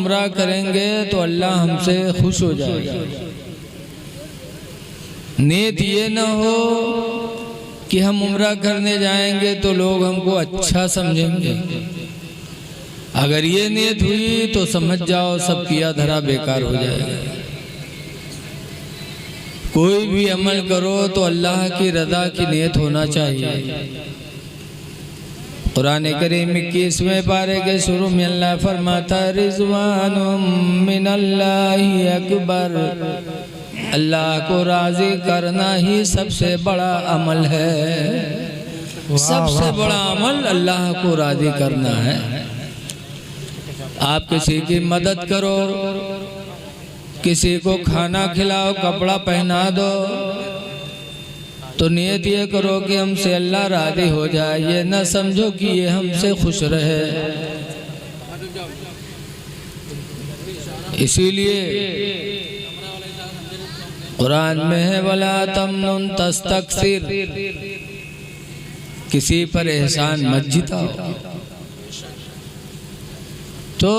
उम्रा करेंगे तो अल्लाह हमसे खुश हो जाएगा। नीयत ये न हो कि हम उम्रा करने जाएंगे तो लोग हमको अच्छा समझेंगे। अगर ये नीयत हुई तो समझ जाओ सब किया धरा बेकार हो जाएगा। कोई भी अमल करो तो अल्लाह की रज़ा की नीयत होना चाहिए। कुरान करीम 21वें पारे के शुरू में अल्लाह फरमाता रिज़वानुम मिनल्लाहि अकबर, अल्लाह को राज़ी करना ही सबसे बड़ा अमल है। सबसे बड़ा अमल अल्लाह को राज़ी करना है। आप किसी की मदद करो, किसी को खाना खिलाओ, कपड़ा पहना दो, तो नियत ये करो कि हमसे अल्लाह राज़ी हो जाए। ये न समझो कि ये हमसे खुश रहे। इसीलिए कुरान में है वला तमनुन तस्तक्सिर, किसी पर एहसान मत जताओ। तो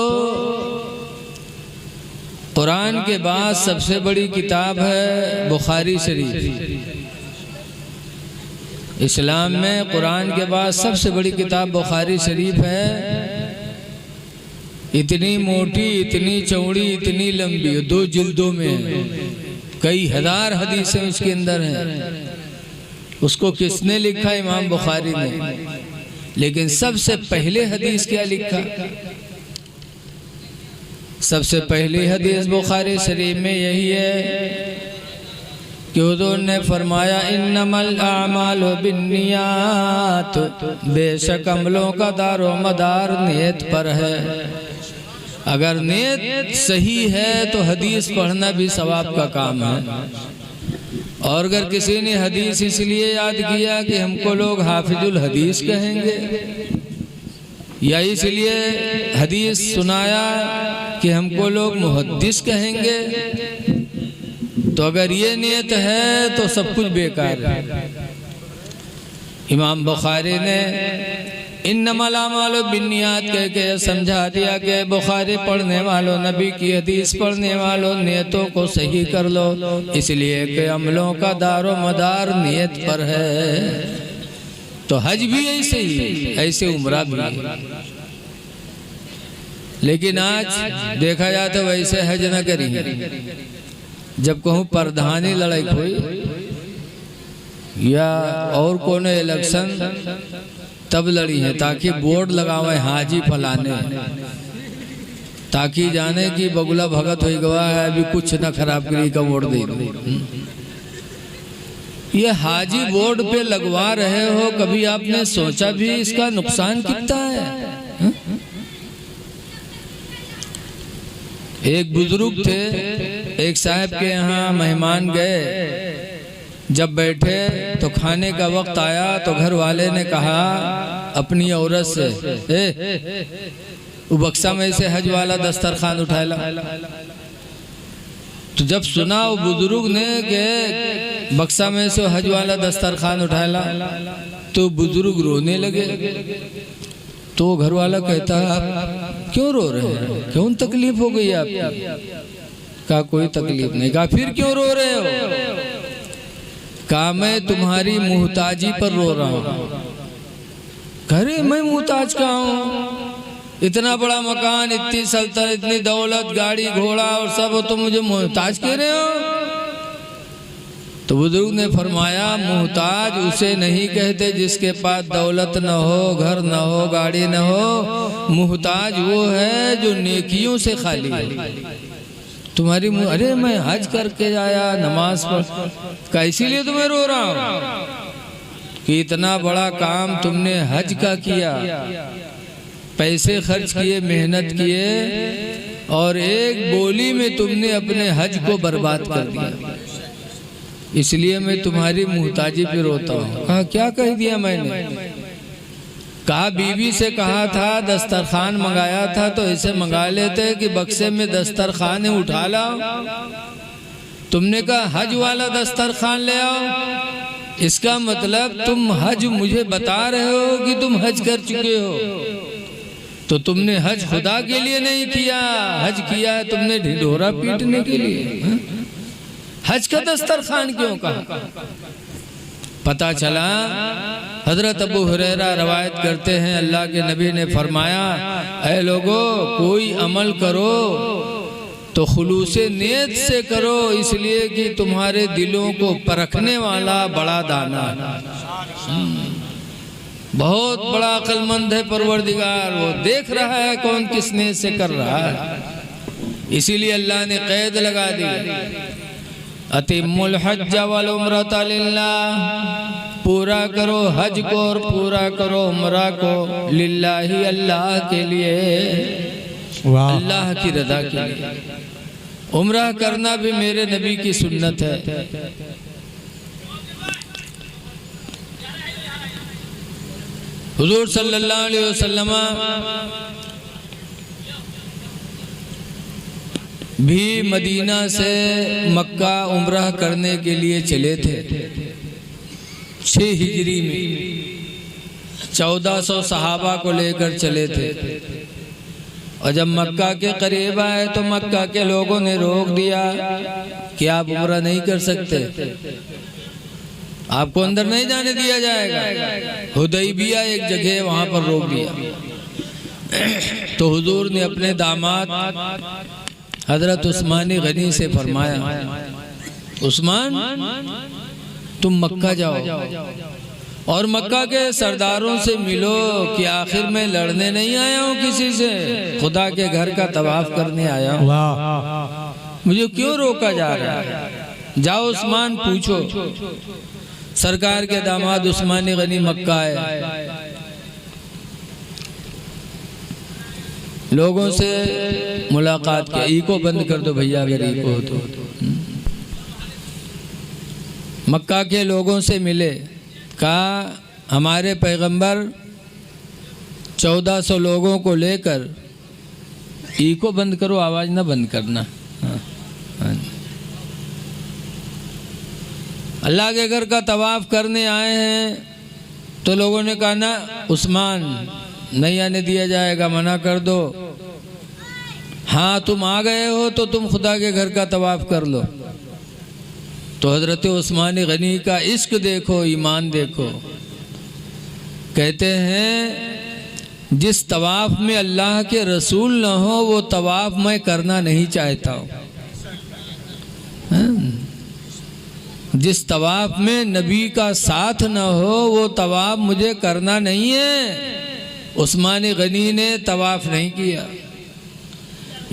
कुरान के बाद सबसे बड़ी किताब है बुखारी शरीफ। इस्लाम में कुरान के बाद सबसे बड़ी किताब बुखारी शरीफ है। इतनी मोटी, इतनी चौड़ी, इतनी लंबी, 2 जिल्दों में कई हजार हदीसें उसके अंदर हैं। उसको किसने लिखा? इमाम बुखारी ने। लेकिन सबसे पहले हदीस क्या लिखा? सबसे पहली हदीस बुखारी शरीफ में यही है कि हुज़ूर ने फरमाया इन्नमल आमालु बिन्नियात, बेशक अमलों का दारो मदार नियत पर है। अगर नियत सही है तो हदीस पढ़ना भी सवाब का काम है। और अगर किसी ने हदीस इसलिए याद किया कि हमको लोग हाफिजुल हदीस कहेंगे, या इसलिए हदीस सुनाया कि हमको लोग मुहद्दिस कहेंगे, तो अगर ये नियत है तो सब कुछ बेकार है। इमाम बुखारी ने इन्नमल आमालु बिन्नियात कह के समझा दिया कि बुखारी पढ़ने वालों, नबी की हदीस पढ़ने वालों, नियतों को सही कर लो, इसलिए कि अमलों का दारो मदार नियत पर है। तो हज भी ऐसे ही, ऐसे उम्रा भी। लेकिन आज देखा जाए तो वैसे हज न करी। जब कहूँ प्रधानी लड़ाई हुई या और कोनो इलेक्शन तब लड़ी है, ताकि बोर्ड लगावे हाजी फलाने, ताकि जाने की बगुला भगत हो गवा है, अभी कुछ न खराब करी का वोट दे दो। ये हाजी बोर्ड पे लगवा रहे हो, कभी आपने सोचा भी इसका नुकसान कितना है? एक बुजुर्ग थे, एक साहब के यहाँ मेहमान गए। जब बैठे तो खाने का वक्त आया तो घर वाले ने कहा अपनी औरत से, वो बक्सा में से हज वाला दस्तरखान उठाला। तो जब सुना वो बुजुर्ग ने कि बक्सा में से हज वाला दस्तरखान उठाला, तो बुजुर्ग रोने लगे। तो घर वाला कहता आप क्यों रो रहे हैं? क्यों तकलीफ हो गई आपकी? कहा कोई तकलीफ नहीं। कहा फिर क्यों रो रहे हो? कहा मैं तुम्हारी मुहताजी पर रो रहा हूँ। अरे मैं मुहताज कहाँ हूँ? इतना बड़ा मकान, इतनी सल्तनत, इतनी दौलत, गाड़ी घोड़ा और सब, तो मुझे मुहताज कह रहे हो? तो बुजुर्ग ने फरमाया मुहताज उसे नहीं कहते जिसके पास दौलत न हो, घर न हो, गाड़ी न हो। मुहताज वो है जो नेकियों से खाली है। तुम्हारी अरे मैं हज करके आया, नमाज पढ़, इसीलिए तुम्हें रो रहा हूँ कि इतना बड़ा काम तुमने हज का किया, पैसे खर्च किए, मेहनत किए, और एक बोली में तुमने अपने हज को बर्बाद कर दिया। इसलिए मैं तुम्हारी मुहताजी पे रोता हूँ। कहा क्या कह दिया मैंने? कहा बीवी से कहा था दस्तरखान मंगाया था तो ऐसे मंगा लेते कि बक्से में दस्तरखान उठा लाओ। तुमने कहा हज वाला दस्तरखान ले आओ। इसका मतलब तुम हज मुझे बता रहे हो कि तुम हज कर चुके हो। तो तुमने हज खुदा के लिए नहीं किया, हज किया है तुमने ढिंढोरा पीटने के लिए। हज का दस्तरखान क्यों कहा? पता चला हजरत अबू हुरैरा रवायत करते हैं अल्लाह के नबी ने फरमाया, ऐ लोगो कोई अमल करो तो खुलूसे नियत से करो, इसलिए कि तुम्हारे दिलों को परखने वाला बड़ा दाना बहुत बड़ा अक्लमंद है परवरदिगार, वो देख रहा है कौन किस नियत से कर रहा है। इसीलिए अल्लाह ने कैद लगा दी, अतिमुल हज्ज वल उम्रता लिल्लाह, पूरा करो हज को और पूरा करो उम्रा को, लिल्लाही अल्लाह के लिए, अल्लाह की रज़ा के लिए। उम्रा करना भी मेरे नबी की सुन्नत है। हुजूर सल्लल्लाहु अलैहि वसल्लम भी मदीना से मक्का उम्रा करने के लिए चले थे 6 हिजरी में। 1400 सहाबा को लेकर चले थे और जब मक्का के करीब आए तो मक्का के लोगों ने रोक दिया कि आप उम्रा नहीं कर सकते, आपको अंदर नहीं जाने दिया जाएगा। हुदैबिया एक जगह वहां पर रोक दिया। तो हुजूर ने अपने दामाद हजरत उस्मान गनी से फरमाया, उस्मान तुम मक्का जाओ और मक्का के सरदारों से मिलो कि आखिर में लड़ने नहीं आया हूँ किसी से, खुदा के घर का तवाफ करने आया हूँ, मुझे क्यों रोका जा रहा है? जाओ उस्मान पूछो। सरकार के दामाद उस्मान गनी मक्का आए, लोगों से मुलाकात की। इको बंद कर दो भैया अगर इको हो तो। मक्का के लोगों से मिले, कहा हमारे पैगंबर 1400 लोगों को लेकर, इको बंद करो, आवाज ना बंद करना। अल्लाह के घर का तवाफ करने आए हैं। तो लोगों ने कहा ना उस्मान नहीं आने दिया जाएगा, मना कर दो। हाँ तुम आ गए हो तो तुम खुदा के घर का तवाफ कर लो। तो हजरत उस्मान गनी का इश्क देखो, ईमान देखो। कहते हैं जिस तवाफ में अल्लाह के रसूल न हो वो तवाफ मैं करना नहीं चाहता हूँ। जिस तवाफ में नबी का साथ न हो वो तवाफ मुझे करना नहीं है। उस्मान गनी ने तवाफ नहीं किया।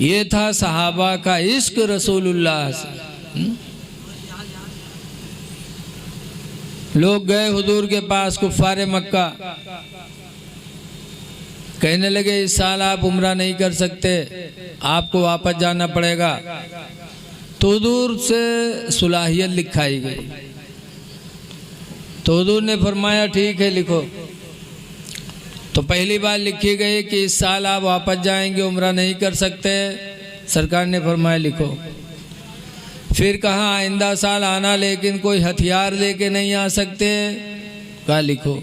ये था सहाबा का इश्क रसूलुल्लाह से। लोग गए हुजूर के पास, कुफ्फारे मक्का, कहने लगे इस साल आप उम्रा नहीं कर सकते, आपको वापस जाना पड़ेगा। तो हुजूर से सुलाहियत लिखाई गई। तो हुजूर ने फरमाया ठीक है लिखो। तो पहली बार लिखी गई कि इस साल आप वापस जाएंगे, उम्रा नहीं कर सकते। सरकार ने फरमाया लिखो। फिर कहा आइंदा साल आना, लेकिन कोई हथियार लेके नहीं आ सकते, कहा लिखो।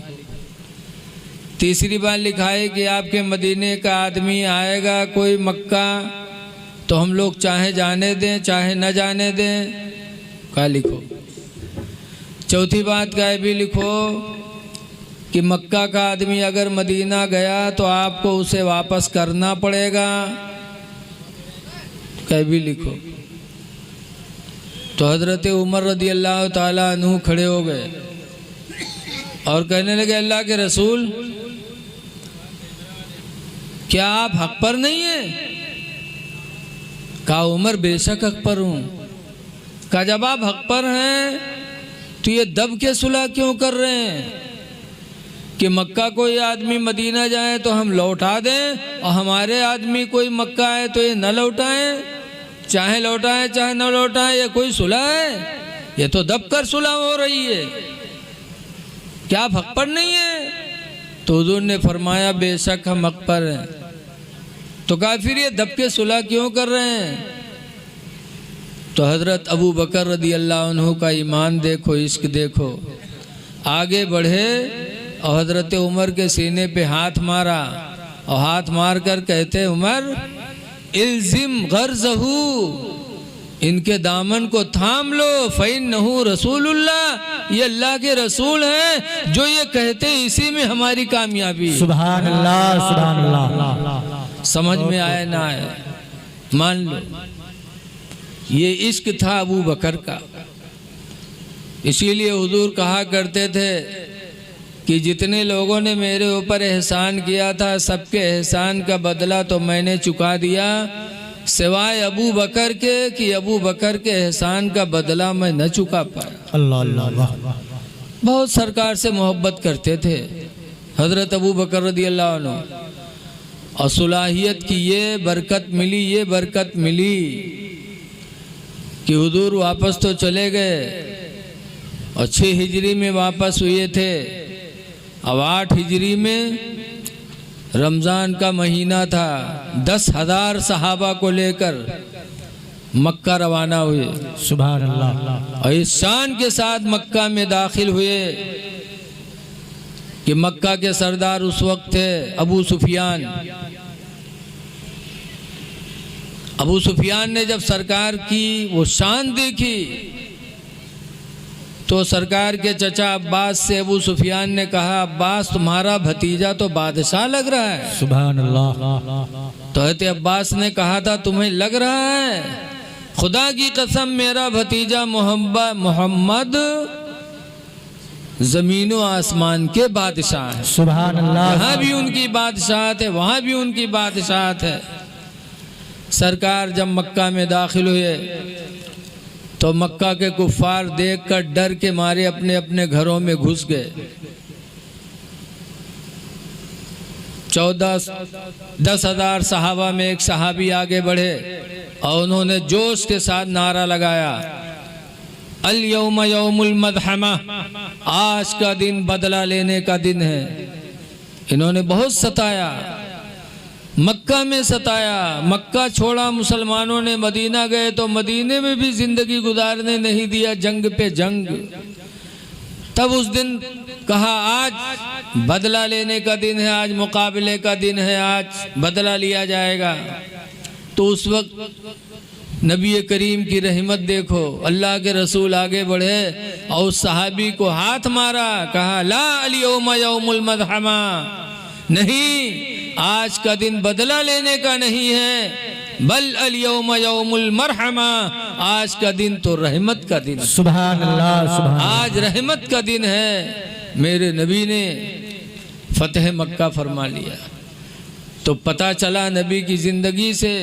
तीसरी बार लिखा है कि आपके मदीने का आदमी आएगा कोई मक्का, तो हम लोग चाहे जाने दें चाहे न जाने दें, कहा लिखो। चौथी बात का भी लिखो कि मक्का का आदमी अगर मदीना गया तो आपको उसे वापस करना पड़ेगा, कह भी लिखो। तो हजरत उमर रदी अल्लाह ताला अन्हु खड़े हो गए और कहने लगे अल्लाह के रसूल क्या आप हक पर नहीं है? कहा उमर बेशक हक पर हूं। कहा जब आप हक पर हैं तो ये दब के सुलह क्यों कर रहे हैं कि मक्का कोई आदमी मदीना जाए तो हम लौटा दें और हमारे आदमी कोई मक्का आए तो ये न लौटाएं, चाहे लौटाएं चाहे न लौटाएं, ये कोई सुलह है? ये तो दब कर सुलह हो रही है। क्या आप हक पर नहीं है? तो हुजूर ने फरमाया बेशक हम हक पर हैं। तो कहा फिर ये दब के सुलह क्यों कर रहे हैं? तो हजरत अबू बकर रदी अल्लाह अन्हु का ईमान देखो, इश्क देखो। आगे बढ़े और हजरत उमर के सीने पे हाथ मारा और हाथ मार कर कहते उमर इल्जिम गर्जहू, इनके दामन को थाम लो, फ़इन्नहु रसूलुल्लाह, ये अल्लाह के रसूल हैं, जो ये कहते इसी में हमारी कामयाबी। सुभान अल्लाह, सुभान अल्लाह। समझ में आए ना आए, मान लो ये इश्क था अबू बकर का। इसीलिए हुजूर कहा करते थे कि जितने लोगों ने मेरे ऊपर एहसान किया था, सबके एहसान का बदला तो मैंने चुका दिया, सिवाय अबू बकर के, कि अबू बकर के एहसान का बदला मैं न चुका पाया। अल्लाह अल्लाह। बहुत सरकार से मोहब्बत करते थे हज़रत अबू बकर रज़ी अल्लाह अन्हु, और सुलाहियत की ये बरकत मिली, ये बरकत मिली कि हुजूर वापस तो चले गए और 6 हिजरी में वापस हुए थे। अब 8 हिजरी में रमज़ान का महीना था, 10,000 सहाबा को लेकर मक्का रवाना हुए। सुभान अल्लाह। और इस शान के साथ मक्का में दाखिल हुए कि मक्का के सरदार उस वक्त थे अबू सुफियान। अबू सुफियान ने जब सरकार की वो शान देखी तो सरकार के चचा अब्बास से अबू सुफियान ने कहा, अब्बास तुम्हारा भतीजा तो बादशाह लग रहा है। सुभान अल्लाह। तो हज़रत अब्बास ने कहा था तुम्हें लग रहा है, खुदा की कसम मेरा भतीजा मोहम्मद ज़मीन व आसमान के बादशाह है। सुभान अल्लाह। यहाँ भी उनकी बादशाहत है, वहाँ भी उनकी बादशाहत है। सरकार जब मक्का में दाखिल हुए तो मक्का के कुफ्फार देखकर डर के मारे अपने अपने घरों में घुस गए। 10,000 सहाबा में एक सहाबी आगे बढ़े और उन्होंने जोश के साथ नारा लगाया, अल यौम यौमुल मदहमा, आज का दिन बदला लेने का दिन है। इन्होंने बहुत सताया, मक्का में सताया, मक्का छोड़ा मुसलमानों ने, मदीना गए तो मदीने में भी जिंदगी गुजारने नहीं दिया, जंग पे जंग। तब उस दिन कहा आज बदला लेने का दिन है, आज मुकाबले का दिन है, आज बदला लिया जाएगा। तो उस वक्त नबी करीम की रहमत देखो, अल्लाह के रसूल आगे बढ़े और उस सहाबी को हाथ मारा, कहा ला अल-यौम यौमुल मदहमा, नहीं आज का दिन बदला लेने का नहीं है, बल अल-यौम यौमुल मरहमा, आज का दिन तो रहमत का दिन है। सुभान अल्लाह, सुभान। आज रहमत का दिन है। मेरे नबी ने फतेह मक्का फरमा लिया। तो पता चला नबी की ज़िंदगी से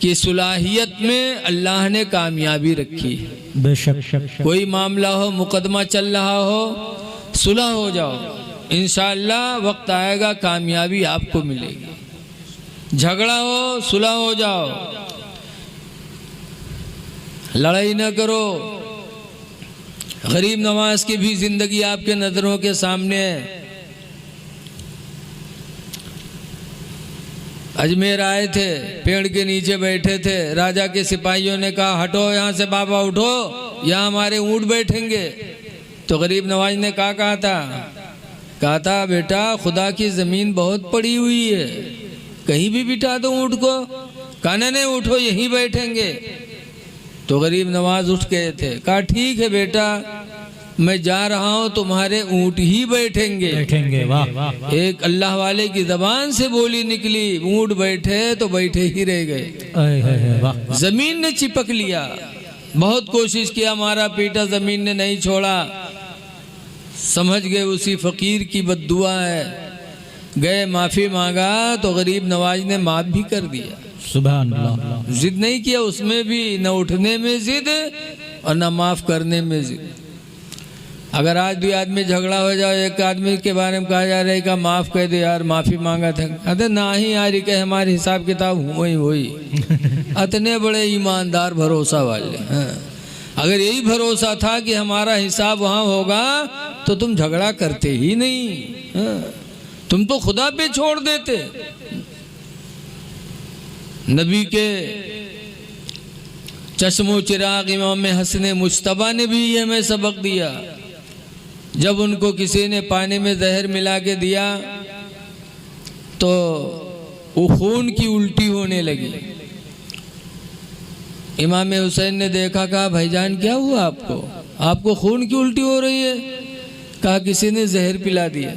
कि सुलाहियत में अल्लाह ने कामयाबी रखी। बेशक। कोई मामला हो, मुकदमा चल रहा हो, सुलह हो जाओ, इंशाअल्लाह वक्त आएगा कामयाबी आपको मिलेगी। झगड़ा हो, सुलह हो जाओ, लड़ाई न करो। गरीब नवाज की भी जिंदगी आपके नजरों के सामने है। अजमेर आए थे, पेड़ के नीचे बैठे थे, राजा के सिपाहियों ने कहा हटो यहाँ से बाबा, उठो, यहाँ हमारे ऊँट बैठेंगे। तो गरीब नवाज ने कहा था बेटा खुदा की ज़मीन बहुत पड़ी हुई है, कहीं भी बिठा दो ऊँट को। कहा नहीं उठो, यहीं बैठेंगे। तो गरीब नवाज उठ गए थे, कहा ठीक है बेटा, मैं जा रहा हूँ, तुम्हारे ऊँट ही बैठेंगे। वाह। एक अल्लाह वाले की ज़बान से बोली निकली, ऊँट बैठे तो बैठे ही रह गए। वाह। ज़मीन ने चिपक लिया, बहुत कोशिश किया, मारा पीटा, ज़मीन ने नहीं छोड़ा। समझ गए उसी फ़कीर की बद्दुआ है, गए माफ़ी मांगा तो गरीब नवाज ने माफ़ भी कर दिया। सुभान अल्लाह। जिद नहीं किया उसमें भी, न उठने में जिद और न माफ़ करने में जिद। अगर आज भी आदमी झगड़ा हो जाए, एक आदमी के बारे में कहा जा रहा है कि माफ़ कर दे यार, माफ़ी मांगा था, कहते ना ही यार के हमारे हिसाब किताब हुई इतने बड़े ईमानदार भरोसा वाले हैं। अगर यही भरोसा था कि हमारा हिसाब वहाँ होगा तो तुम झगड़ा करते ही नहीं, तुम तो खुदा पे छोड़ देते। नबी के चश्मो चिराग इमाम हसन मुज्तबा ने भी ये हमें सबक दिया। जब उनको किसी ने पानी में जहर मिला के दिया तो वो खून की उल्टी होने लगी। इमाम हुसैन ने देखा, कहा भाईजान क्या हुआ आपको, आपको खून की उल्टी हो रही है? कहा किसी ने जहर पिला दिया।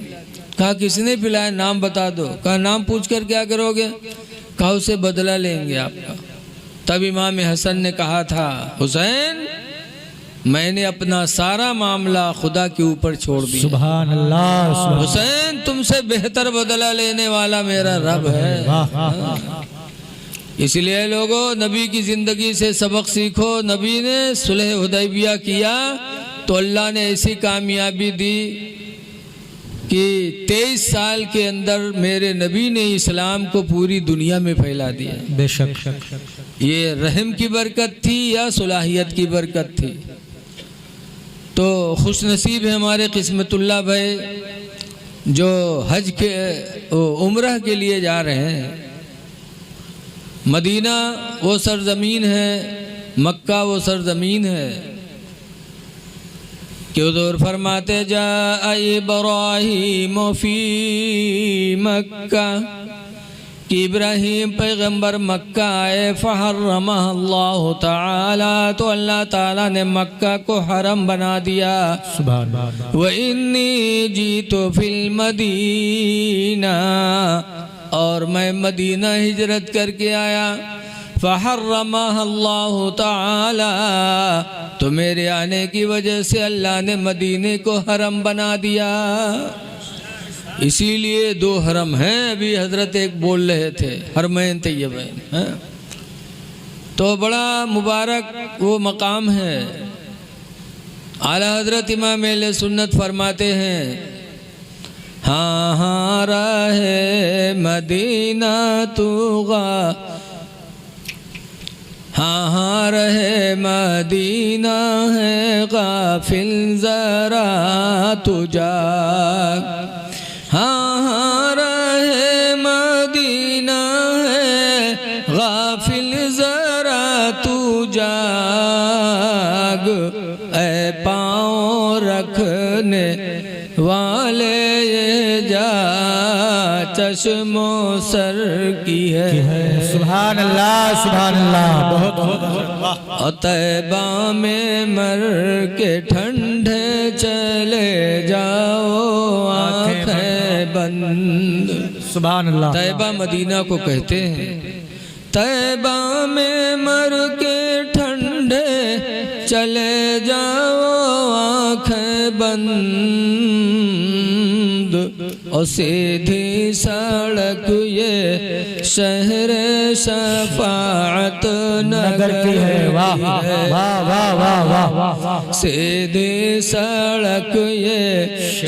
कहा किसने पिलाया, नाम बता दो। कहा नाम पूछ कर क्या करोगे? कहा उसे बदला लेंगे आपका। तब इमाम हसन ने कहा था, हुसैन मैंने अपना सारा मामला खुदा के ऊपर छोड़ दिया। सुभान अल्लाह, सुभान हुसैन तुमसे बेहतर बदला लेने वाला मेरा रब है। अल्लाह। इसलिए लोगों, नबी की जिंदगी से सबक सीखो। नबी ने सुलह हुदैबिया किया तो अल्लाह ने ऐसी कामयाबी दी कि 23 साल के अंदर मेरे नबी ने इस्लाम को पूरी दुनिया में फैला दिया। बेशक। ये रहम की बरकत थी या सलाहियत की बरकत थी? तो खुश नसीब है हमारे किस्मतुल्लाह भाई जो हज के उम्रह के लिए जा रहे हैं। मदीना वो सरजमीन है, मक्का वो सरजमीन है कि हुज़ूर फरमाते जा इब्राहीम फी मक्का कि इब्राहीम पैगंबर मक्का आए, फहर्रमह अल्लाह ताला, तो अल्लाह ताला ने मक्का को हरम बना दिया। सुभान अल्लाह। व इन्नी जीतो फिल मदीना, और मैं मदीना हिजरत करके आया। फहर्रमह अल्लाह ताला, तो मेरे आने की वजह से अल्लाह ने मदीने को हरम बना दिया। इसीलिए 2 हरम हैं। अभी हजरत एक बोल रहे थे, हरमैन तैयबैन हैं, तो बड़ा मुबारक वो मकाम है। आला हजरत इमाम अहले सुन्नत फरमाते हैं, हाँ हाँ रहे मदीना तूगा, हाँ हाँ रहे मदीना है गाफिल जरा तुझा, हाँ हाँ रहे मदीना है गाफिल जरा तू जाग, ऐ पाँव रखने वाले ये जा चश्मो सर की है। सुभान अल्लाह, सुभान अल्लाह। बहुत और तैबा में मर के ठंडे चले जाओ आँखें बंद। सुभान अल्लाह। तैबा मदीना को कहते हैं। तैबा में मर के ठंडे चले जाओ आँखें बंद, और सीधी सड़क ये शहर शफाअत नगर की है। वाह वाह वाह वाह वाह। सीधी सड़क ये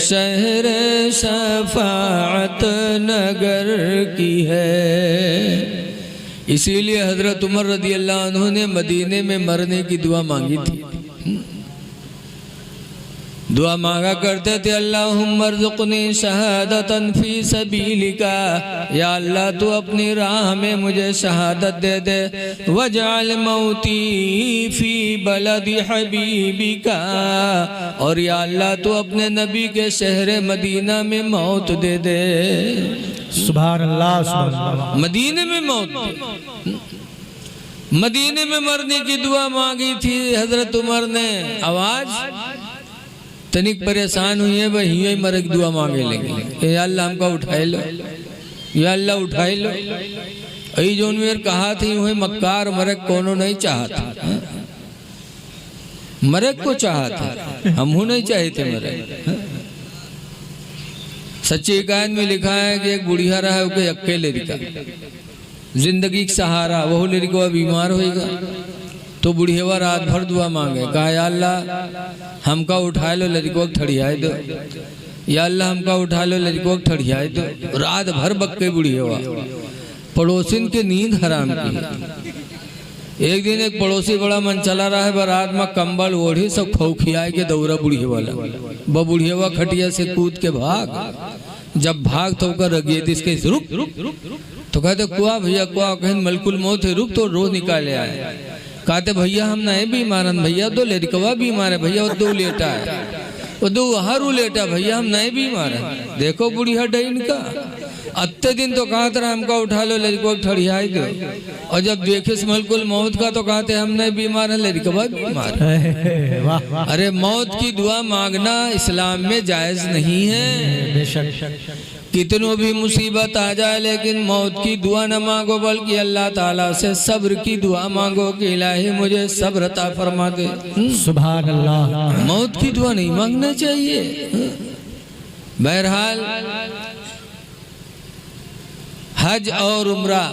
शहर शफाअत नगर की है। इसीलिए हजरत उमर रदी अल्लाह अन्हु ने मदीने में मरने की दुआ मांगी थी। दुआ मांगा करते थे, अल्लाहुम्मा अर्ज़ुक़नी शहादतन फी सबीलिका, या अल्लाह तू अपनी राह में मुझे शहादत दे दे। वजअल मौती फी बलदी हबीबिका, और या अल्लाह तू अपने नबी के शहर मदीना में मौत दे दे। सुभान अल्लाह, सुभान अल्लाह। मदीने में मौत, मदीने में मरने की दुआ मांगी थी हजरत उमर ने। आवाज तनिक परेशान हुई है, वही यही मर की दुआ मांगे लगे, या अल्लाह हमका उठाए लो, या अल्लाह उठाए लो। यही जो मेरे कहा थी वही मक्कार मरक कोनो नहीं चाहता, मरक को चाहता, हम नहीं चाहे थे मरक। सच्ची हिकायत में लिखा है कि एक बुढ़िया रहा है, उसके अकेले लड़का जिंदगी का सहारा, वह लड़का बीमार होएगा तो बुढ़िया रात भर दुआ मांगे। कहा या अल्लाह हमका उठा लो, लड़को को ठड़ियाए दो, या अल्लाह हमका उठा लो, लड़को को ठड़ियाए दो। रात भर बक्के बुढ़िया, पड़ोसिन के नींद हराम की। एक दिन एक पड़ोसी बड़ा मन चला रहा है, रात में कंबल ओढ़ी सब खौखियाए के दौरा बुढ़िया वाला। वह बुढ़िया खटिया से कूद के भाग, जब भाग तो कर रगिए इसके रुक, तो कहते कुआ भैया कुआ, कहीं मलकुल मौत है, रुक, तो रोज निकाले आए। कहते भैया हम नहीं बीमार, भैया दो लड़कवा बीमार है, भैया वो 2 लेटा है, वो 2 हरू लेटा, भैया हम नहीं बीमार है। देखो बुढ़िया डैन का अत्ते दिन तो कहा था हमको उठा लो लड़को ठड़ियाई दो, और जब देखे मलकुल मौत का तो कहते हम नहीं बीमार है, लड़का बहुत बीमार है। वाह अरे मौत की दुआ मांगना इस्लाम में जायज नहीं है। बेशक कितनों भी मुसीबत आ जाए लेकिन मौत की दुआ न मांगो, बल्कि अल्लाह ताला से सब्र की दुआ मांगो कि इलाही मुझे सब्र अता फरमा दे। सुभान अल्लाह। मौत की दुआ नहीं मांगना चाहिए। बहरहाल हज और उम्रा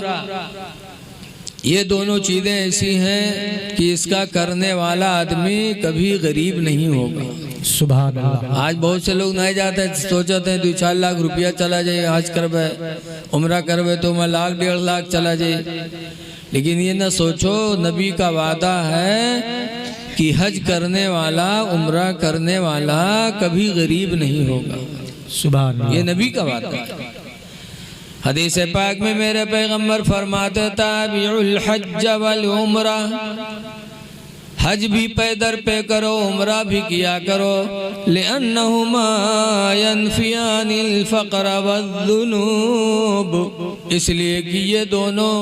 ये दोनों चीजें ऐसी हैं कि इसका करने वाला आदमी कभी गरीब नहीं होगा। सुभान अल्लाह। आज बहुत से लोग नहीं जाते, सोचते हैं 2-4 लाख रुपया चला जाए, हज करवे उम्रा करवे तो मैं 1-1.5 लाख चला जाए। लेकिन ये ना सोचो, नबी का वादा है कि हज करने वाला उम्रा करने वाला कभी गरीब नहीं होगा। सुभान अल्लाह। ये नबी का वादा है। हदीस पाक में मेरे पैगंबर फरमाते ताबिउल हज वल उम्रा, हज भी पैदर पे करो उम्रा भी किया करो, लिअन्नहुमा यनफियानिल फ़क़्र वज़्ज़ुनूब, इसलिए कि ये दोनों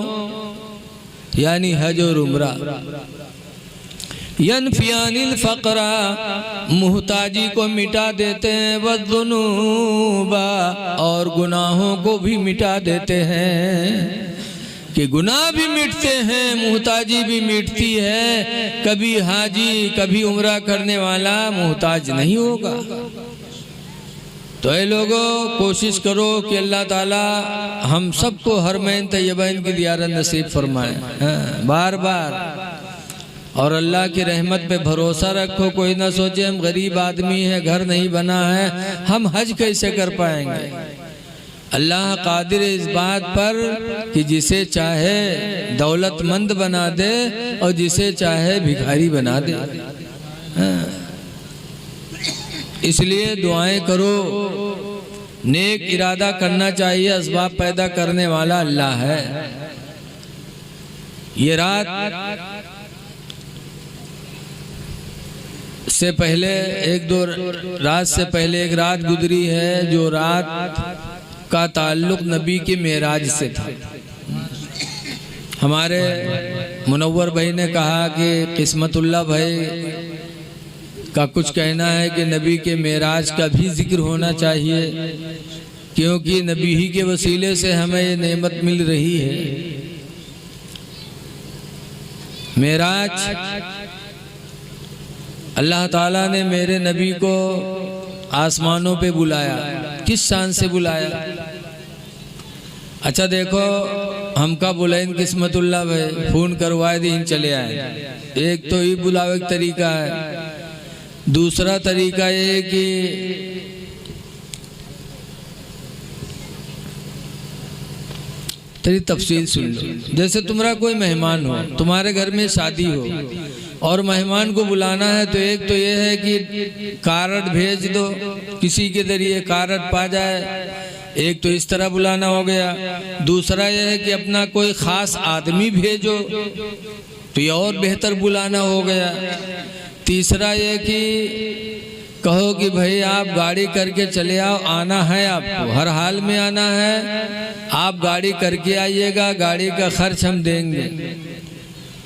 यानी हज और उम्रा यनफियानिल फ़क़्रा मुहताजी को मिटा देते हैं, वज़्ज़ुनूबा और गुनाहों को भी मिटा देते हैं। कि गुनाह भी मिटते हैं, मुहताजी भी मिटती है। कभी हाजी कभी उम्रा करने वाला मुहताज नहीं होगा। तो ये लोगों कोशिश करो कि अल्लाह ताला हम सबको हरमैन तैयबैन की ज़ियारत नसीब फरमाए बार बार। और अल्लाह की रहमत पे भरोसा रखो। कोई ना सोचे हम गरीब आदमी है, घर नहीं बना है, हम हज कैसे कर पाएंगे। अल्लाह कादिर इस बात पर कि जिसे चाहे दौलतमंद बना दे और जिसे चाहे भिखारी बना दे। इसलिए दुआएं करो, नेक इरादा करना चाहिए। असबाब पैदा करने वाला अल्लाह है। ये रात से पहले 1-2 रात से पहले एक रात गुजरी है, जो रात का ताल्लुक नबी के मेराज से था। हमारे मुनव्वर भाई ने कहा कि किस्मतुल्लाह भाई का कुछ कहना है कि नबी के मेराज का भी जिक्र होना चाहिए, क्योंकि नबी ही के वसीले से हमें ये नेमत मिल रही है। मेराज अल्लाह ताला ने मेरे नबी को आसमानों पे बुलाया। किस शान से बुलाया? अच्छा देखो, हमका बुलाइन किस्मतुल्लाह भाई फोन करवाए दी चले आए। एक तो ये बुलावे का तरीका है, दूसरा तरीका ये कि तेरी तफसील सुन लो। जैसे तुम्हारा कोई मेहमान हो, तुम्हारे घर में शादी हो और मेहमान को बुलाना है, तो एक तो ये है कि कार्ड भेज दो, किसी के जरिए कार्ड पा जाए। एक तो इस तरह बुलाना हो गया। दूसरा ये है कि अपना कोई ख़ास आदमी भेजो, तो ये और बेहतर बुलाना हो गया। तीसरा ये कि कहो कि भाई आप गाड़ी करके चले आओ, आना है आपको, हर हाल में आना है, आप गाड़ी करके आइएगा, गाड़ी का खर्च हम देंगे।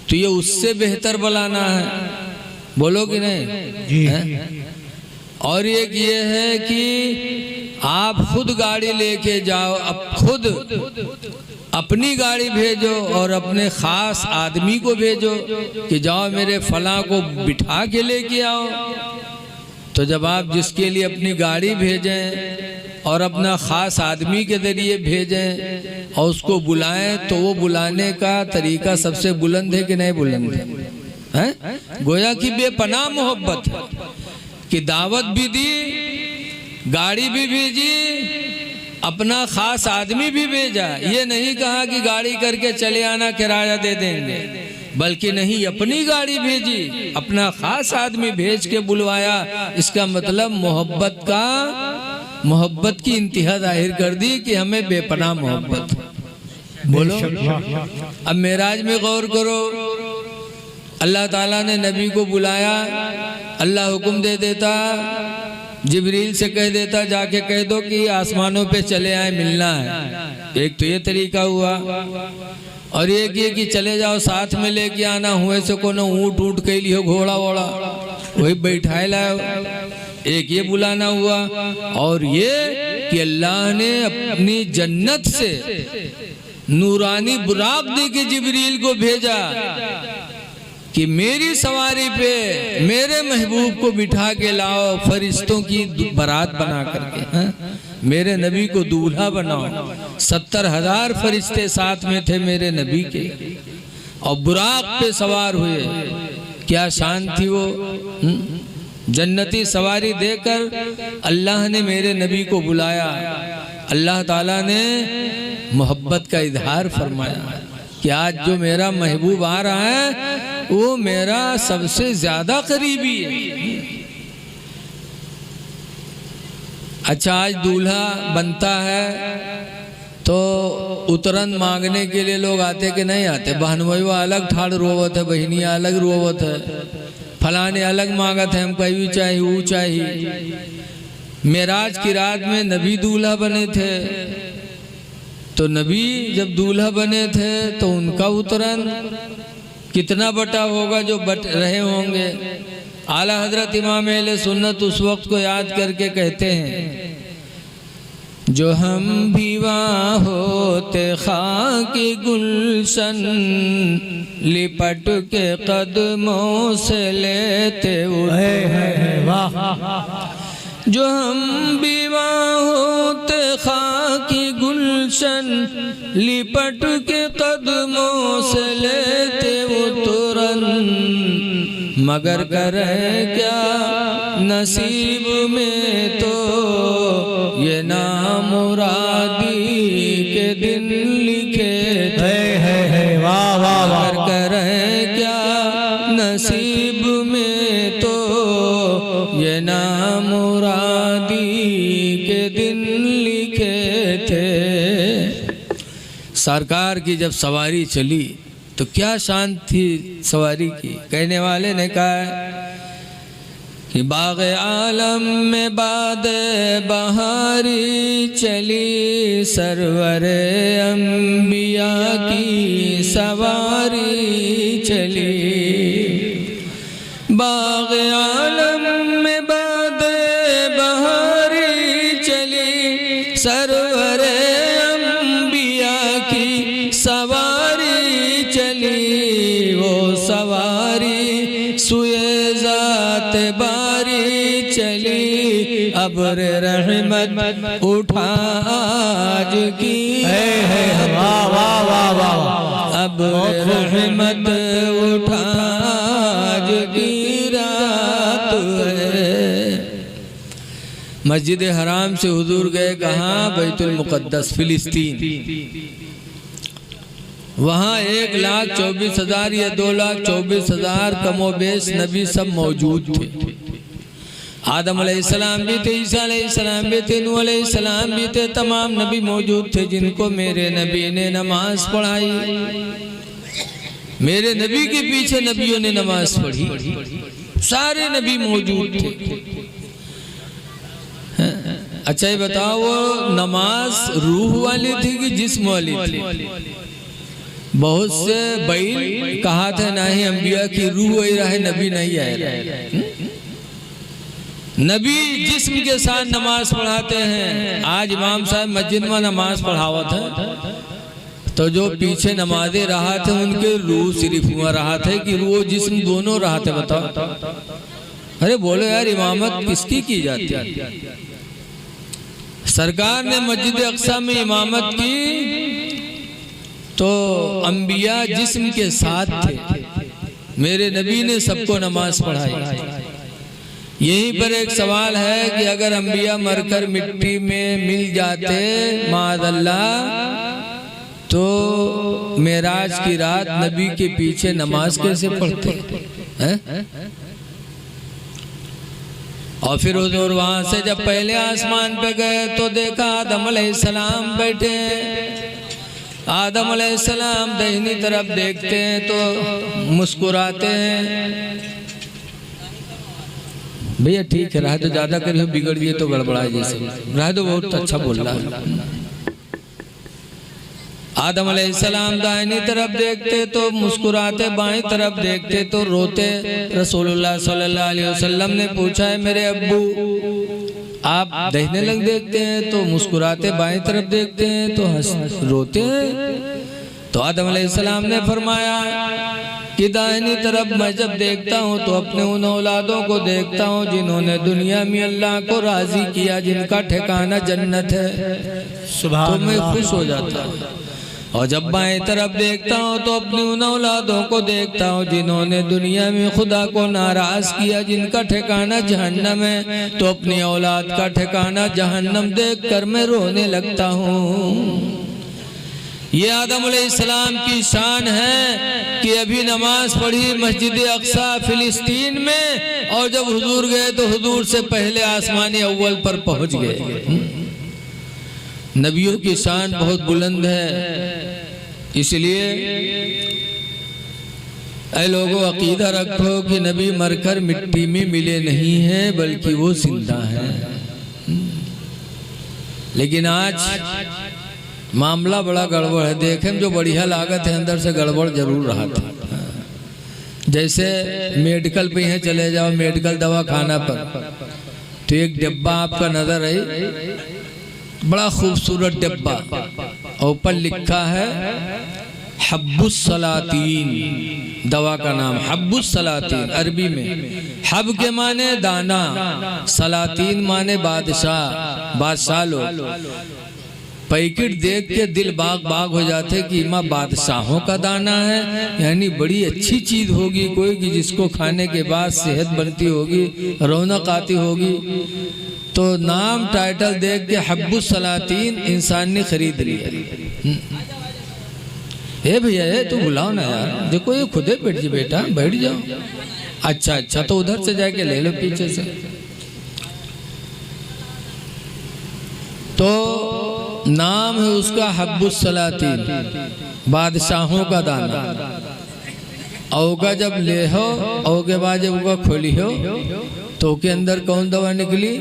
तो ये उससे बेहतर बुलाना है, बोलो कि नहीं जी है? और एक ये है कि आप खुद गाड़ी लेके जाओ, अब खुद अपनी गाड़ी भेजो और अपने खास आदमी को भेजो कि जाओ मेरे फलां को बिठा के लेके आओ। तो जब आप जिसके लिए अपनी गाड़ी भेजें और अपना ख़ास आदमी के ज़रिए भेजें और उसको बुलाएं, तो वो बुलाने का तरीका सबसे बुलंद है कि नहीं बुलंद है? गोया की बेपनाह मोहब्बत है कि दावत भी दी, गाड़ी भी भेजी, अपना ख़ास आदमी भी भेजा। ये नहीं कहा कि गाड़ी करके चले आना, किराया दे देंगे, बल्कि नहीं, अपनी गाड़ी भेजी, अपना खास आदमी भेज के बुलवाया। इसका मतलब मोहब्बत की इंतहा जाहिर कर दी कि हमें बेपनाह मोहब्बत। बोलो, अब मेराज में गौर करो, अल्लाह ताला ने नबी को बुलाया। अल्लाह हुक्म दे देता जिब्रील से कह देता जाके कह दो कि आसमानों पे चले आए, मिलना है। एक तो ये तरीका हुआ, और एक ये कि चले जाओ साथ में लेके आना, हुए से कोनो ऊँट ऊँट के लिए घोड़ा वोड़ा वही बैठाए लाओ। एक ये बुलाना हुआ, और ये कि अल्लाह ने अपनी जन्नत से नूरानी बुराक दे के जिब्रील को भेजा कि मेरी सवारी पे मेरे महबूब को बिठा के लाओ, फरिश्तों की बारात बना करके, मेरे नबी को दूल्हा बनाओ। 70,000 फरिश्ते साथ में थे मेरे नबी के, और बुराक पे सवार हुए। क्या शान थी वो। जन्नती सवारी देकर अल्लाह ने मेरे नबी को बुलाया। अल्लाह ताला ने मोहब्बत का इजहार फरमाया कि आज जो मेरा महबूब आ रहा है वो मेरा सबसे ज्यादा करीबी है। अच्छा, आज दूल्हा बनता है तो उतरन मांगने के लिए लोग आते कि नहीं आते? बहनोईवा अलग ठाड़ रोवत है, बहनिया अलग रोवत है, फलाने अलग मांगत है, हम कहीं चाहिए वो चाहिए। मेराज की रात में नबी दूल्हा बने थे, तो नबी जब दूल्हा बने थे तो उनका उतरन कितना बटा होगा जो बट रहे होंगे। आला हजरत इमाम अहले सुन्नत उस वक्त को याद करके कहते हैं, जो हम भी वहाँ होते खाकी गुलशन, लिपट के कदमों से लेते उठे। जो हम भी वहाँ होते खाकी गुलशन, लिपट के कदमों से लेते वो तुरंत। मगर करे क्या नसीब में तो ये नामुरादी के दिन लिखे थे। मगर करे क्या नसीब में तो ये नामुरादी के दिन लिखे थे। सरकार की जब सवारी चली तो क्या शान थी सवारी की। कहने वाले ने कहा कि बाग़ आलम में बाद बहारी चली, सरवर अंबिया की सवारी चली। बाग़ आलम में बाद बहारी चली, सरवर अंबिया की सवारी चली। वो सवारी सुए ज़ात बारी चली, अब्र रहमत उठा आज की। अब्र रहमत उठा आज की रात है। मस्जिद हराम से हुजूर गए कहाँ? बैतुल मुक़द्दस फिलिस्तीन। वहाँ 1,24,000 या 2,24,000 कमोबेश नबी सब मौजूद थे। आदम अलैहिस्सलाम भी थे, ईसा अलैहिस्सलाम भी थे, नूह अलैहिस्सलाम भी थे। तमाम नबी मौजूद थे जिनको मेरे नबी ने नमाज पढ़ाई। मेरे नबी के पीछे नबियों ने नमाज पढ़ी। सारे नबी मौजूद थे। अच्छा ये बताओ, वो नमाज रूह वाली थी कि जिस्म वाली थी? बहुत से बैल कहा था नहीं अंबिया की रूह वही रहे, नबी नहीं आए। नबी जिस्म के साथ नमाज पढ़ाते हैं। आज इमाम साहब मस्जिद में नमाज पढ़ावत है तो जो पीछे नमाजे रहा थे उनके रूह सिर्फ हुआ रहा थे कि रूह जिस्म दोनों रहा थे। बताओ, अरे बोलो यार, इमामत किसकी की जाती है? सरकार ने मस्जिद अक्सा में इमामत की तो अंबिया जिस्म के साथ थे। मेरे नबी ने सबको नमाज पढ़ाई। यहीं पर एक सवाल है कि अगर अंबिया मरकर मिट्टी में मिल जाते माअल्लाह, तो मेराज की रात नबी के पीछे नमाज कैसे पढ़ते हैं? और फिर हुजूर वहां से जब पहले आसमान पे गए तो देखा आदम अलैहिस्सलाम बैठे। आदम अलैहिस्सलाम दाहिनी तरफ देखते हैं तो मुस्कुराते हैं, भैया ठीक है, रहा तो ज्यादा करियो, बिगड़ गए तो गड़बड़ा जैसे, रहा तो बहुत अच्छा बोल रहा है। आदम अलैहिस्सलाम दाहिनी तरफ देखते तो मुस्कुराते, बाएं तरफ देखते तो रोते। रसूलुल्लाह सल्लल्लाहु अलैहि वसल्लम ने पूछा है मेरे अब्बू आप दाहिने लग देखते हैं तो मुस्कुराते, बाएं तरफ देखते हैं तो रोते हैं? तो आदम अलैहिस्सलाम ने फरमाया कि दाहिनी तरफ मैं जब देखता हूँ तो अपने उन औलादों को देखता हूँ जिन्होंने दुनिया में अल्लाह को राजी किया, जिनका ठिकाना जन्नत है, तो मैं खुश हो जाता हूँ। और जब बाएं तरफ देखता हूँ तो अपनी उन औलादों को देखता हूँ जिन्होंने दुनिया में खुदा को नाराज किया, जिनका ठिकाना जहन्नम है, तो अपनी औलाद का ठिकाना जहन्नम देखकर मैं रोने लगता हूँ। ये आदम अलैहिस्सलाम की शान है कि अभी नमाज पढ़ी मस्जिद अक्सा फिलिस्तीन में, और जब हुजूर गए तो हुजूर से पहले आसमानी अव्वल पर पहुंच गए। नबियों की शान बहुत बुलंद है, इसलिए ऐ लोगों अकीदा रखो कि नबी मरकर मिट्टी में मिले नहीं हैं बल्कि वो जिंदा हैं। लेकिन आज मामला बड़ा गड़बड़ है। देखें जो बढ़िया लागत है अंदर से गड़बड़ जरूर रहा था। जैसे मेडिकल पे यहाँ चले जाओ, मेडिकल दवा खाना पर, तो एक डिब्बा आपका नजर है, बड़ा खूबसूरत डिब्बा, और ऊपर लिखा है हब्बुस सलातीन, दवा का नाम हब्बुस सलातीन। अरबी में हब के माने दाना, सलातीन माने बादशाह, बादशाह लोग। पैकेट देख के दिल बाग बाग हो जाते कि माँ बादशाहों का दाना है, यानी बड़ी अच्छी चीज होगी कोई कि जिसको खाने के बाद सेहत बनती होगी, रौनक आती होगी। तो नाम टाइटल देख के हब्बुस सलातीन इंसान ने खरीद लिया। ए भैया ये तो बुलाओ ना यार, देखो ये खुदे बैठ जी, बेटा बैठ जाओ। अच्छा अच्छा, तो उधर से जाके ले लो पीछे से। तो नाम है उसका हब्बुस सलातीन, बादशाहों का दाना। औगा जब ले हो, औगे बाद जब उगा खोली हो तो के अंदर कौन दवा निकली?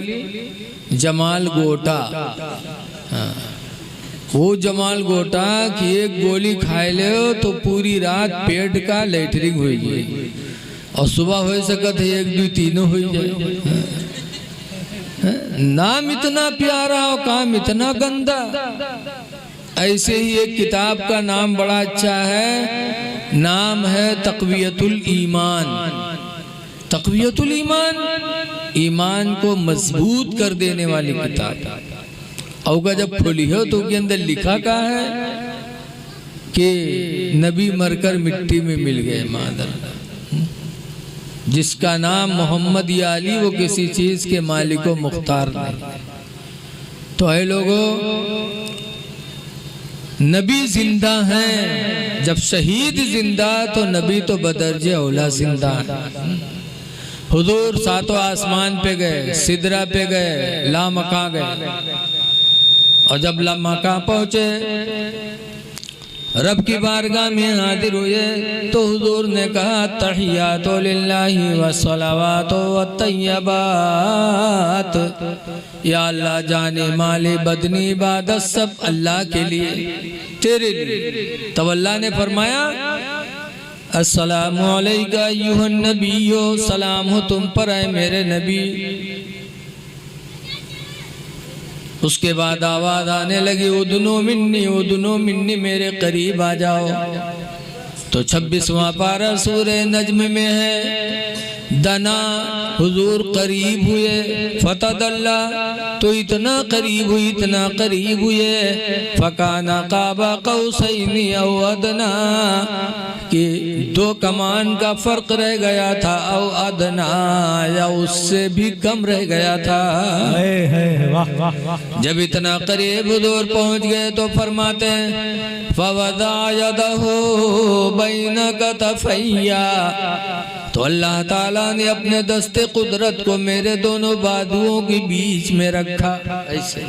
जमाल गोटा। हाँ। वो जमाल गोटा की एक गोली खाए ले तो पूरी रात पेट का लेटरिंग हुई, और सुबह हो सकत है एक दो तीनों हो जाए। नाम इतना प्यारा और काम इतना गंदा। ऐसे ही एक किताब का नाम बड़ा अच्छा है, नाम है तक़वियतुल ईमान। तक़वियतुल ईमान, ईमान को मजबूत कर देने वाली किताब। और जब खोली हो तो उसके अंदर लिखा क्या है कि नबी मरकर मिट्टी में मिल गए। मादर जिसका नाम मोहम्मद या अली, वो किसी चीज के मालिक व मुख्तार नहीं। तो है लोगों, नबी जिंदा हैं। जब शहीद जिंदा तो नबी तो बदर्जे औला जिंदा है। हुजूर सातों आसमान पे गए, सिदरा पे गए, लामका गए, और जब लामका पहुंचे रब की बारगाह में हाजिर हुए तो हुजूर ने कहा तहियातु लिल्लाहि व सलावातु व तय्यबात। या अल्लाह जाने माले बदनी इबादत सब अल्लाह के लिए, तेरे लिए। तब अल्लाह ने फरमाया अस्सलामु अलैका अय्युहन नबियो, सलाम हो तुम पर है मेरे नबी। उसके बाद आवाज आने लगी उदनो मिन्नी, मेरे करीब आ जाओ। तो 26वां पारा सूरह नज्म में है, दना हुजूर करीब हुए, फतदल्ला तो इतना करीब हुई, इतना करीब हुए, फकाना काबा कौसैनी औ अदना, कि 2 कमान का फर्क रह गया था, औ अदना या उससे भी कम रह गया था। जब इतना करीब हुजूर पहुंच गए तो फरमाते हैं फवदा यदहु बैन कतफैया, तो अल्लाह ताला ने अपने दस्ते कुदरत को मेरे दोनों बाजुओं के बीच में रखा। ऐसे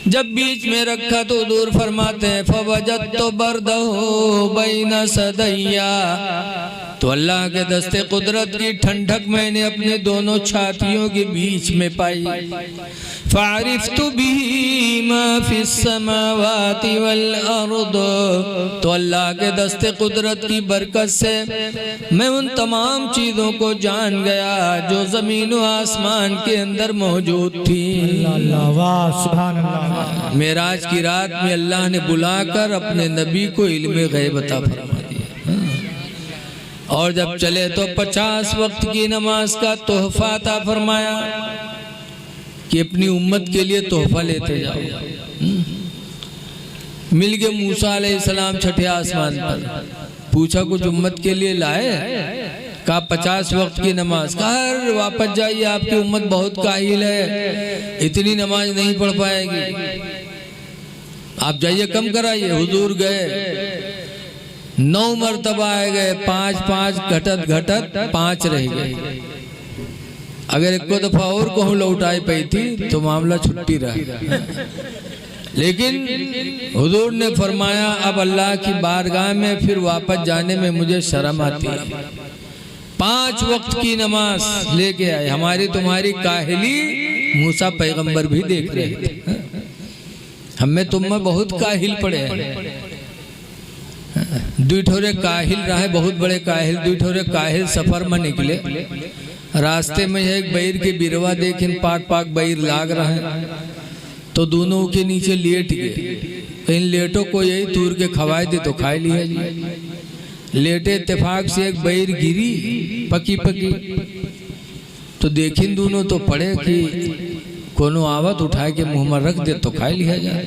जब बीच में रखा तो दूर फरमाते हैं फवजदतु बरदहु बैन सदैया, तो अल्लाह के दस्ते कुदरत की ठंडक मैंने अपने दोनों छातियों के बीच में पाई। फ़अरिफ़्तु बिही मा फ़िस समावाति वल अर्द, तो अल्लाह के दस्ते कुदरत की बरकत से मैं उन तमाम चीज़ों को जान गया जो ज़मीन व आसमान के अंदर मौजूद थी। अल्लाह वाह सुभान अल्लाह। मेराज की रात में अल्लाह ने बुलाकर अपने नबी को इल्म गैब अता फरमा दिया। और जब चले तो 50 वक्त की नमाज का तोहफा अता फरमाया कि अपनी उम्मत के लिए तोहफा लेते जाओ। मिल गए मूसा अलैहिस्सलाम छठे आसमान पर, पूछा कुछ उम्मत के लिए लाए? कहा 50 वक्त की नमाज। कहा वापस जाइए, आपकी उम्मत बहुत काहिल है, इतनी नमाज नहीं पढ़ पाएगी, आप जाइए कम कराइए। हुजूर गए, 9 मरतबा आए गए, 5 घटत घटत 5 रह गए। अगर एक को दफा और कहूँ लौटाई पाई थी तो मामला छुट्टी रहा। लेकिन हुजूर ने फरमाया अब अल्लाह की बारगाह में फिर वापस जाने में मुझे शर्म आती है। 5 वक्त की नमाज लेके आए। हमारी तुम्हारी काहिली मूसा पैगंबर भी देख रहे थे। हमें तुम में बहुत काहिल पड़े हैं। दुठोरे काहिल रहे, बहुत बड़े काहिल। दुठोरे काहिल सफर में निकले, रास्ते में एक बैर के बिरवा देखें, पाक बैर लाग रहा है, तो दोनों के नीचे लेट गए। इन लेटों को यही तूर के खवाए दे तो खाए लिया जी। लेटे इत्तेफाक से एक बैर गिरी पकी तो देखिन दोनों तो पड़े कि कोनो आवत उठा के मुंह में रख दे तो खा लिया जाए।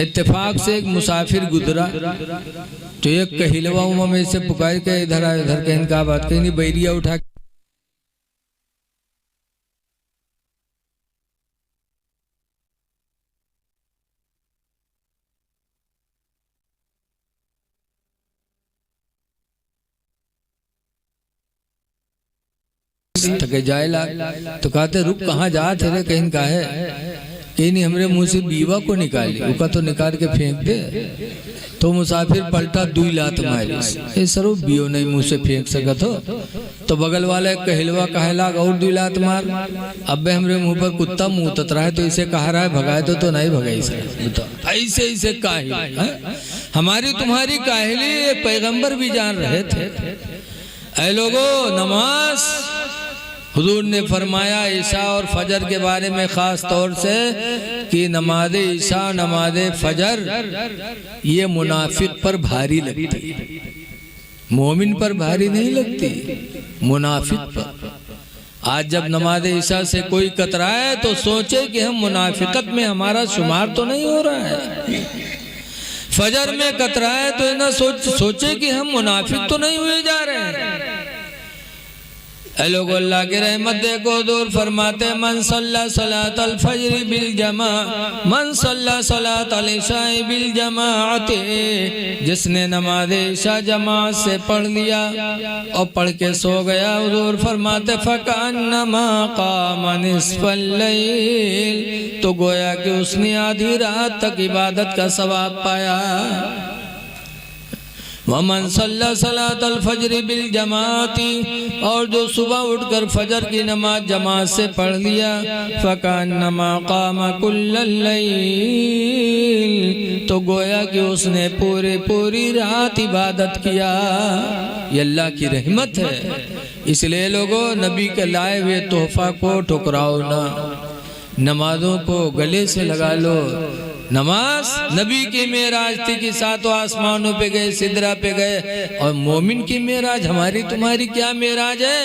इत्तेफाक से एक मुसाफिर गुजरा तो एक कहिलवा में से पुकार के इधर आए, इधर कहीं का बात कहीं बैरिया उठा थके जाए ला। तो कहते रुक कहाँ जा थे? कहीं का है? कहीं नहीं, हमरे मुंह से बीवा को निकाली, उका तो निकाल के फेंक दे। तो मुसाफिर पलटा 2 लात मारी। ये सरो बियो नहीं मुंह से फेंक सकत हो। तो बगल वाला एक कहलवा कहला और 2 लात मार। अब हमरे मुंह पर कुत्ता मुंह तत रहा है तो इसे कहा रहा है भगाए तो नहीं भगाई से। ऐसे ऐसे काहिल हमारी तुम्हारी काहिली पैगंबर भी जान रहे थे। ऐ लोगों, नमाज हुजूर ने फरमाया ईशा और फजर के बारे में खास तौर से कि नमाज ईशा नमाज फजर ये मुनाफिक पर भारी लगती, मोमिन पर भारी नहीं लगती, मुनाफिक पर। आज जब नमाज ईशा से कोई कतराए तो सोचे कि हम मुनाफिकत में हमारा शुमार तो नहीं हो रहा है। फजर में कतराए तो ना सोचे कि हम मुनाफिक तो नहीं हुए जा रहे हैं। लोग अल्लाह की रहमत देखो दूर फरमाते मन सल्ला सलातल फज्र बिल जमा मन सल्ला सलातल इशा बिल जमाअत, जिसने नमाज इशा जमात से पढ़ लिया और पढ़ के सो गया, हुजूर फरमाते फकअन्नमा क़ाम निस्फल लैल, तो गोया कि उसने आधी रात तक इबादत का सवाब पाया। वमन सल्ला सलातल फज्र बिल जमाती, और जो सुबह उठकर फजर की नमाज जमात से पढ़ लिया, फकान्नमा क़ाम कुल्लल लैल, तो गोया कि उसने पूरी रात इबादत किया। ये अल्लाह की रहमत है। इसलिए लोगों, नबी के लाए हुए तोहफा को ठुकराओ ना, नमाजों को गले से लगा लो। नमाज नबी की मेराज थी कि 7 आसमानों पे गए, सिदरा पे गए। और मोमिन की मेराज हमारी तुम्हारी क्या मेराज है?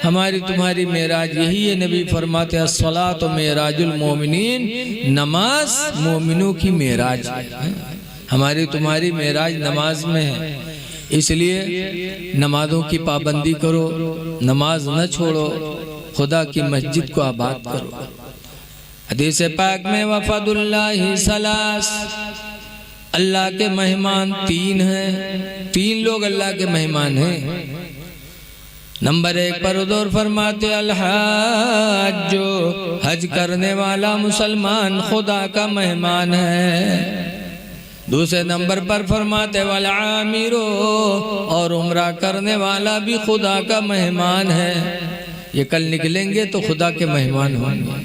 हमारी तुम्हारी मेराज यही है। नबी फरमाते हैं अस्सलातु मेराजुल मोमिनीन, नमाज मोमिनों की मेराज है। हमारी तुम्हारी मेराज नमाज में है। इसलिए नमाजों की पाबंदी करो, नमाज न छोड़ो, खुदा की मस्जिद को आबाद करो। हदीस पाक में वफदुल्लाहि सलास, अल्लाह के मेहमान 3 हैं। 3 लोग अल्लाह के मेहमान हैं। नंबर 1 पर हुजूर फरमाते अल-हज, जो हज करने वाला मुसलमान खुदा का मेहमान है। दूसरे नंबर पर फरमाते वल आमिरो, और उम्रा करने वाला भी खुदा का मेहमान है। ये कल निकलेंगे तो खुदा के मेहमान होंगे,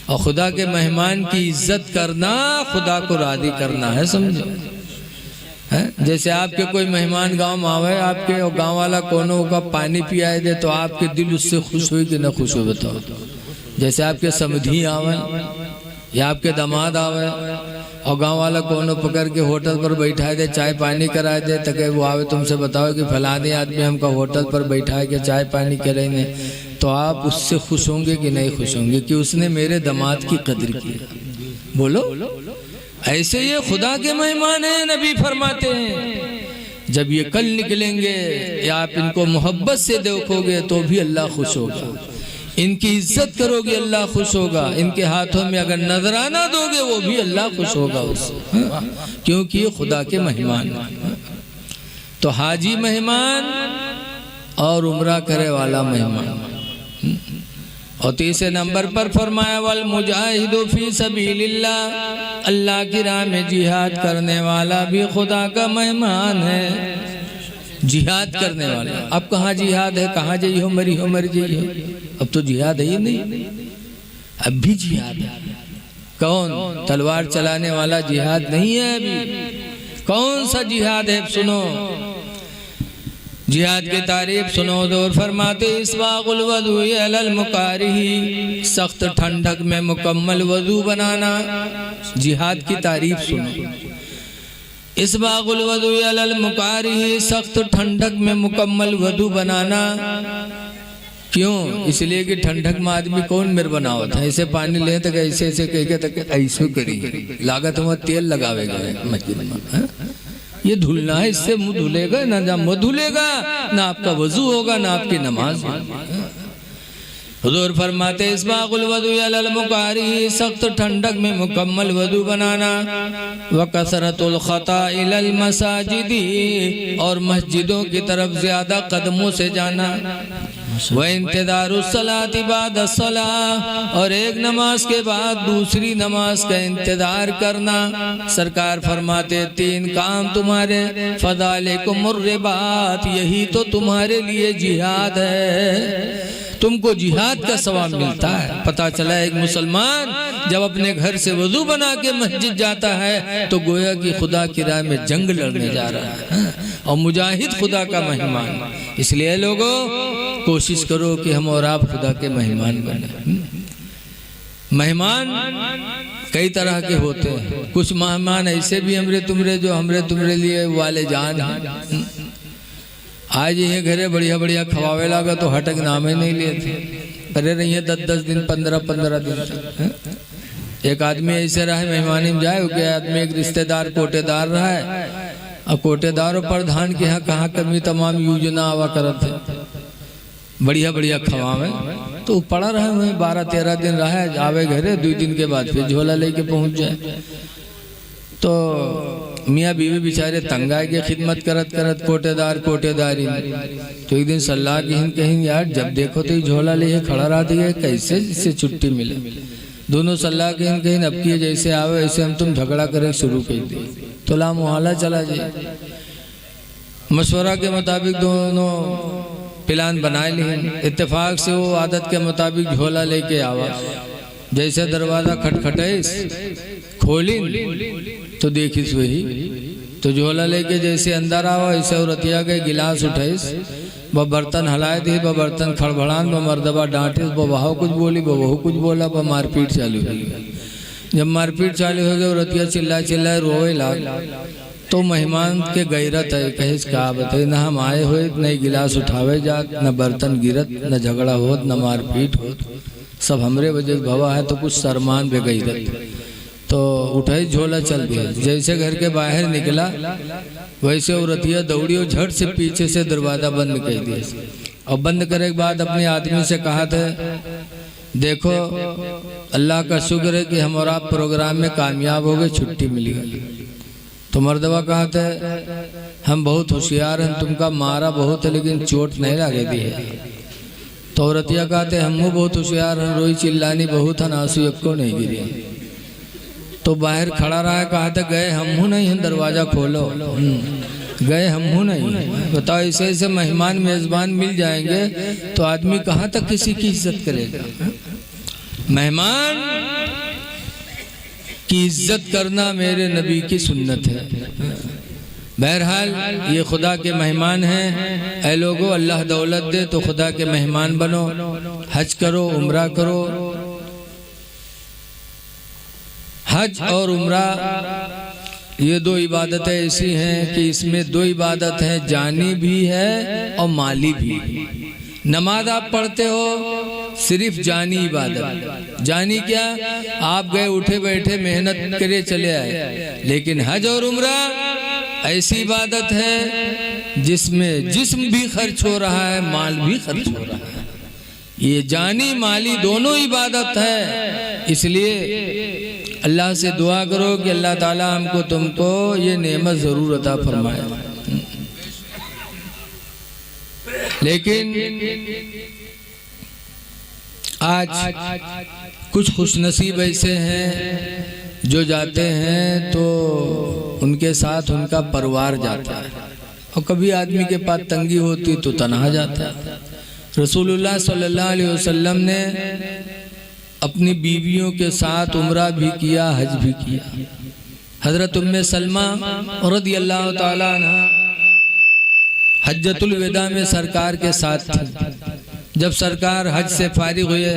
और खुदा के मेहमान की इज्जत करना खुदा को राजी करना है, समझो। है जैसे आपके कोई मेहमान गांव में आवे, आपके और गांव वाला कोनो का पानी पियाए दे तो आपके दिल उससे खुश हुई कि ना खुश हो, बताओ। जैसे आपके समधी आवे या आपके दामाद आवे और गांव वाला कोनो पकड़ के होटल पर बैठाए दे, चाय पानी कराए दे, तक वो आवे तुमसे बताओ कि फलाने आदमी हमका होटल पर बैठाए के चाय पानी करेंगे, तो आप उससे खुश होंगे कि नहीं खुश होंगे कि उसने मेरे दामाद की कदर की। बोलो, ऐसे ये खुदा के मेहमान हैं। नबी फरमाते हैं जब ये कल निकलेंगे या आप इनको मोहब्बत से देखोगे तो भी अल्लाह खुश होगा, इनकी इज्जत करोगे अल्लाह खुश होगा, इनके हाथों में अगर नजराना दोगे वो भी अल्लाह खुश होगा उससे, क्योंकि ये खुदा के मेहमान। तो हाजी मेहमान और उम्रा करे वाला मेहमान। और तीसरे नंबर पर फरमाया वल मुजाहिदु फी सबीलिल्लाह, अल्लाह की राह में जिहाद करने वाला भी खुदा का मेहमान है। जिहाद करने वाला, अब कहाँ जिहाद है, कहाँ जाइ हो मरी हो मर जाइ हो, अब तो जिहाद है ही नहीं, अब भी जिहाद है। कौन तलवार चलाने वाला जिहाद नहीं है अभी, कौन सा जिहाद है सुनो। जिहाद की तारीफ सुनो तो फरमाते इस्बागुल वज़ू अलल मुकारिही, सख्त ठंडक में मुकम्मल वज़ू बनाना। जिहाद की तारीफ सुनो, इस्बागुल वज़ू अलल मुकारिही, सख्त ठंडक में मुकम्मल वज़ू बनाना। क्यों? इसलिए कि ठंडक में आदमी कौन मेर बनाओ था, ऐसे पानी ले तक ऐसे ऐसे कह के तक ऐसे करी लागत वहाँ तेल लगावेगा मस्जिद में, ये धुलना है, इससे मुंह धुलेगा ना, जब मुंह धुलेगा ना आपका वजू होगा ना आपकी नमाज। हुजूर फरमाते इस्बागुल वज़ू अलल मुकारी, सख्त ठंडक में मुकम्मल वजू बनाना। व कसरतुल खता इलल मसाजिदी, और मस्जिदों की तरफ ज्यादा कदमों से जाना। व इंतज़ारुस सलाति बाद सलाह, और एक नमाज के बाद दूसरी नमाज का इंतजार करना। सरकार फरमाते 3 काम तुम्हारे, फज़ालिकुमुर रिबात, यही तो तुम्हारे लिए जिहाद है, तुमको जिहाद का सवाब मिलता है। पता चला एक मुसलमान जब अपने घर से वजू बना के मस्जिद जाता है तो गोया कि खुदा की राह में जंग लड़ने जा रहा है, और मुजाहिद खुदा का मेहमान। इसलिए लोगों कोशिश करो कि हम और आप खुदा के मेहमान बने। मेहमान कई तरह के होते हैं, कुछ मेहमान ऐसे भी हमरे तुमरे लिए वाले जान हैं। आज ये घरे बढ़िया बढ़िया खवावे लगा तो हटक नाम ही नहीं लेते, करे रही है 10-10 दिन 15-15 दिन तक। एक आदमी ऐसे रहा है मेहमानी में जाए, क्या आदमी एक रिश्तेदार कोटेदार रहा है, और कोटेदार और प्रधान के यहाँ कहाँ कमी तमाम योजना आवा करत है, बढ़िया बढ़िया खवावे, तो पड़ा रहा है 12-13 दिन रहा है, आवे घरे 2 दिन के बाद फिर झोला लेके पहुंच जाए। तो मियाँ बीवी बेचारे तंग आए के खिदमत करत करत कोटेदारी। तो एक दिन सलाह कहीं यार जब देखो तो झोला ले खड़ा रहा दिए, कैसे इससे छुट्टी मिले। दोनों सलाह कहीं अब किए जैसे आवे वैसे हम तुम झगड़ा करे शुरू कर दिए, तो ला मुहाला चला जाए। मशवरा के मुताबिक दोनों प्लान बनाए लिए, इत्तेफाक से वो आदत के मुताबिक झोला लेके आवा। जैसे दरवाजा खटखटाइस खोली तो देखिस वही, तो झोला लेके जैसे अंदर आवा ऐसे औरतिया के गिलास उठाइस, वह बर्तन हलाए दी, वह बर्तन खड़बड़ान, वह मर्दबा डांटिस, वह बहाव कुछ बोली, वह बहू कुछ बोला, वह मारपीट चालू हो गई। जब मारपीट चालू हो गई औरतिया चिल्लाए रोवे लाग, तो मेहमान के गैरत है, कहिस का बताए न हम आए हुए न गिलास उठावे जात, न बर्तन गिरत, न झगड़ा होत, न मारपीट होत, सब हमरे वजह भवा है, तो कुछ शर्मान बे गैरत। तो उठाई झोला चल दिया। जैसे घर के बाहर निकला वैसे औरतिया दौड़ी और झट से पीछे से दरवाजा बंद कर दिया, और बंद करे के बाद अपने आदमी से कहा था देखो अल्लाह का शुक्र है कि हम और आप प्रोग्राम में कामयाब हो गए, छुट्टी मिली गई। तो मर्दवा कहा था हम बहुत होशियार हैं, तुमका मारा बहुत है लेकिन चोट नहीं लगे दी है। तो औरतिया कहते हम बहुत होशियार हैं, रोई चिल्लानी बहुत है, आंसू एक को नहीं गिरी। तो बाहर खड़ा रहा, कहा था गए हम हूँ नहीं हैं, दरवाज़ा खोलो। गए हम हूँ नहीं। बताओ, ऐसे ऐसे मेहमान मेज़बान मिल जाएंगे तो आदमी कहाँ तक किसी की इज्जत करेगा। मेहमान की इज्जत करना मेरे नबी की सुन्नत है। बहरहाल ये खुदा के मेहमान हैं। ऐ लोगों, अल्लाह दौलत दे तो खुदा के मेहमान बनो, हज करो, उम्रा करो। हज और उम्रा ये दो इबादतें ऐसी हैं कि इसमें दो इबादत है, जानी भी है और माली भी। नमाज आप पढ़ते हो, सिर्फ जानी इबादत। जानी क्या? आप गए, उठे बैठे मेहनत करे चले आए। लेकिन हज और उम्रा ऐसी इबादत है जिसमें जिस्म भी खर्च हो रहा है, माल भी खर्च हो रहा है। ये जानी माली दोनों इबादत है। इसलिए अल्लाह से दुआ करो कि अल्लाह ताला हमको तुमको ये नेमत जरूर अता फरमाए। लेकिन आज कुछ खुशनसीब ऐसे हैं जो जाते हैं तो उनके साथ उनका परिवार जाता है, और कभी आदमी के पास तंगी होती तो तन्हा जाता है। रसूलुल्लाह सल्लल्लाहु अलैहि वसल्लम ने अपनी बीवियों के साथ उम्रा भी किया, हज भी किया। हजरत उम्मे सलमा रज़ियल्लाहु ताला अन्हा हज्जतुल विदा में सरकार के साथ थी। जब सरकार हज से फारिग हुए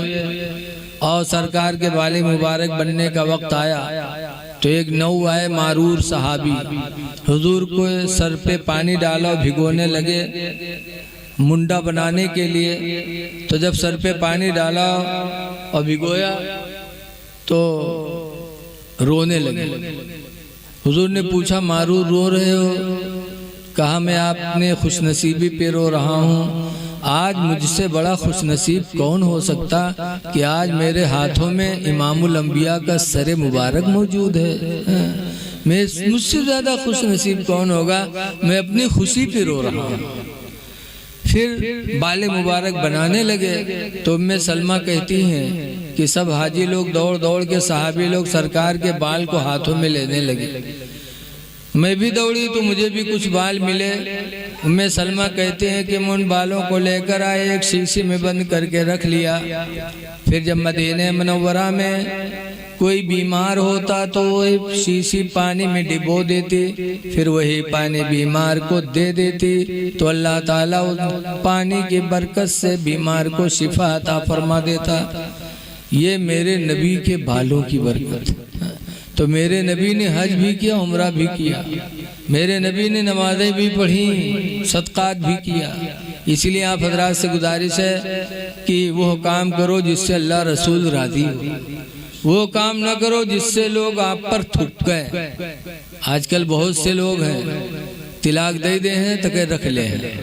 और सरकार के वाले मुबारक बनने का वक्त आया तो एक नौआए मारूर सहाबी हुजूर को सर पे पानी डाला और भिगोने लगे मुंडा बनाने के लिए। तो जब सर पे पानी डाला और भिगोया तो रोने लगे। हुजूर ने पूछा, मारूर रो रहे हो? कहा, मैं आपने खुशनसीबी पे रो रहा हूँ। आज मुझसे बड़ा खुशनसीब कौन हो सकता कि आज मेरे हाथों में इमामुल अंबिया का सरे मुबारक मौजूद है। मैं मुझसे ज़्यादा खुशनसीब कौन होगा? मैं अपनी खुशी पे रो रहा हूँ। फिर बाले मुबारक बनाने लगे तो उम्मे सलमा कहती हैं कि सब हाजी लोग दौड़ दौड़ के सहाबी लोग सरकार के बाल को हाथों में लेने लगे। मैं भी दौड़ी तो मुझे भी कुछ बाल मिले। उम्मे सलमा कहते हैं कि मैं उन बालों को लेकर आए, एक शीशी में बंद करके रख लिया। फिर जब मदीने मुनव्वरा में कोई बीमार होता तो वो शीशी पानी में डिबो देती, फिर वही पानी बीमार को दे देती तो अल्लाह ताला उस पानी की बरकत से बीमार को शिफा अता फरमा देता। ये मेरे नबी के बालों की बरकत। तो मेरे नबी ने हज भी किया, उम्रा भी किया। मेरे नबी ने नमाजें भी पढ़ी, सदकात भी किया। इसलिए आप हजरात से गुजारिश है कि वो काम करो जिससे अल्लाह रसूल राजी हो। वो काम न करो जिससे लोग आप पर थूक गए। आजकल बहुत से लोग हैं तिलाक दे दे हैं तो कह रख ले हैं,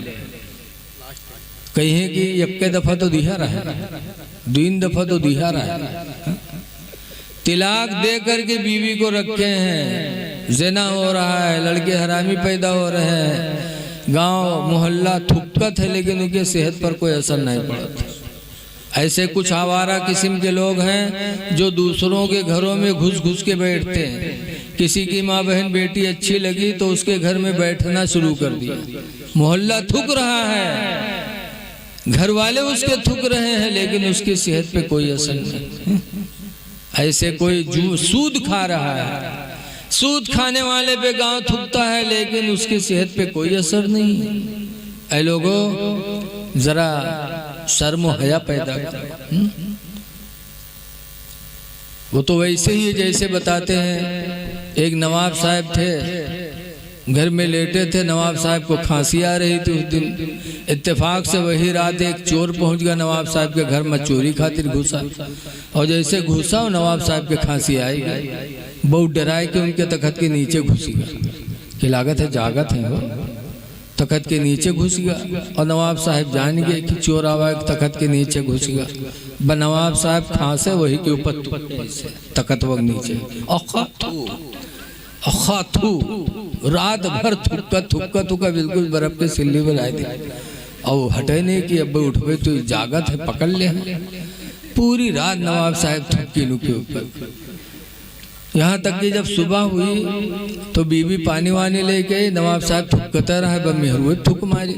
कहीं कि एक दफा तो दिहा रहा है, 2 दफा तो दिहा रहा है। तिलाक दे करके बीवी को रखे हैं, ज़िना हो रहा है, लड़के हरामी पैदा हो रहे हैं, गांव मोहल्ला थुक्कत है, लेकिन उनके सेहत पर कोई असर नहीं पड़ता। ऐसे कुछ आवारा किस्म के लोग हैं जो दूसरों के घरों में घुस घुस के बैठते हैं। किसी की माँ बहन बेटी अच्छी लगी तो उसके घर में बैठना शुरू कर दिया। मोहल्ला थूक रहा है, घर वाले उसके थूक रहे हैं, लेकिन उसकी सेहत पे कोई असर नहीं। ऐसे कोई सूद खा रहा है, सूद खाने वाले पे गांव थूकता है, लेकिन उसकी सेहत पे कोई असर नहीं। ऐ लोगों, जरा शर्म हया पैदा करो। वो तो वैसे ही जैसे बताते हैं, एक नवाब साहब थे, घर में लेटे थे, नवाब साहब को खांसी आ रही थी। उस दिन इत्तेफाक से वही रात एक चोर पहुंच गया नवाब साहब के घर में, चोरी खातिर घुसा, और जैसे घुसा और नवाब साहब के खांसी आई गई। बहुत डराए कि उनके तखत के नीचे घुस गया, कि लागत है जागत है, वो तखत के नीचे घुस गया। और नवाब साहब जान गए कि चोर आवा तखत के नीचे घुस गया। नवाब साहब खांसे वही के ऊपर तखत वग नीचे, रात भर थुक्का थुक्का बिल्कुल बर्फ के सिल्ली बनाए थे, और हटे नहीं कि अब उठबे तो जागत है, पकड़ ले। पूरी रात नवाब साहब थुक्की के ऊपर। यहाँ तक कि जब सुबह हुई तो बीबी पानी वानी लेके नवाब साहब थुकता रहा, बमेहरू थुक मारी।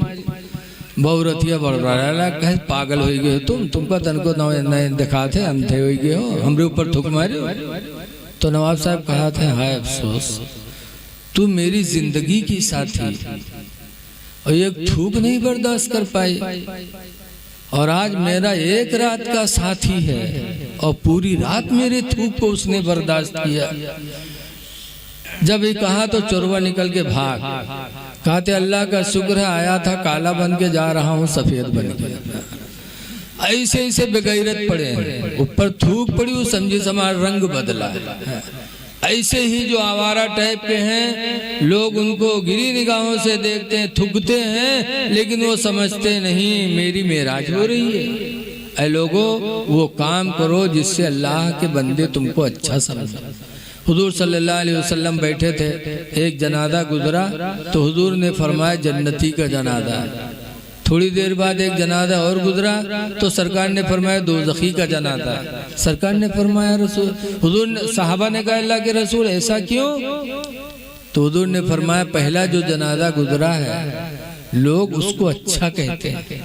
बहुरतिया बड़बड़ा कहे पागल हो गए तुमका तनको नए दिखा थे हम थे हो गए हो, हमरे ऊपर थुक मारे। तो नवाब साहब कहा थे हाय अफसोस, तू मेरी जिंदगी की साथी और एक थूक नहीं बर्दाश्त कर पाई, और आज मेरा एक रात का साथी है और पूरी रात मेरे थूक को उसने बर्दाश्त किया। जब ये कहा तो चोरवा निकल के भाग। कहते अल्लाह का शुक्र है आया था काला बन के जा रहा हूँ सफेद बन के। ऐसे ऐसे बेगैरत पड़े हैं, ऊपर थूक पड़ी वो समझी समार रंग बदला। ऐसे ही जो आवारा टाइप के हैं लोग उनको गिरी निगाहों से देखते हैं, थूकते हैं, लेकिन वो समझते नहीं मेरी मेराज हो रही है। ऐ लोगों वो काम करो जिससे अल्लाह के बंदे तुमको अच्छा समझे। हुजूर सल्लल्लाहु अलैहि वसल्लम बैठे थे, एक जनाजा गुजरा तो हुजूर ने फरमाया जन्नती का जनाजा। थोड़ी देर बाद एक जनाजा और गुजरा तो सरकार ने फरमाया दोज़खी का जनाजा। सरकार ने फरमाया रसूल, हुजूर ने साहबा ने कहा अल्लाह के रसूल ऐसा क्यों? तो हुजूर ने फरमाया पहला जो जनाजा गुजरा है लोग उसको अच्छा कहते हैं,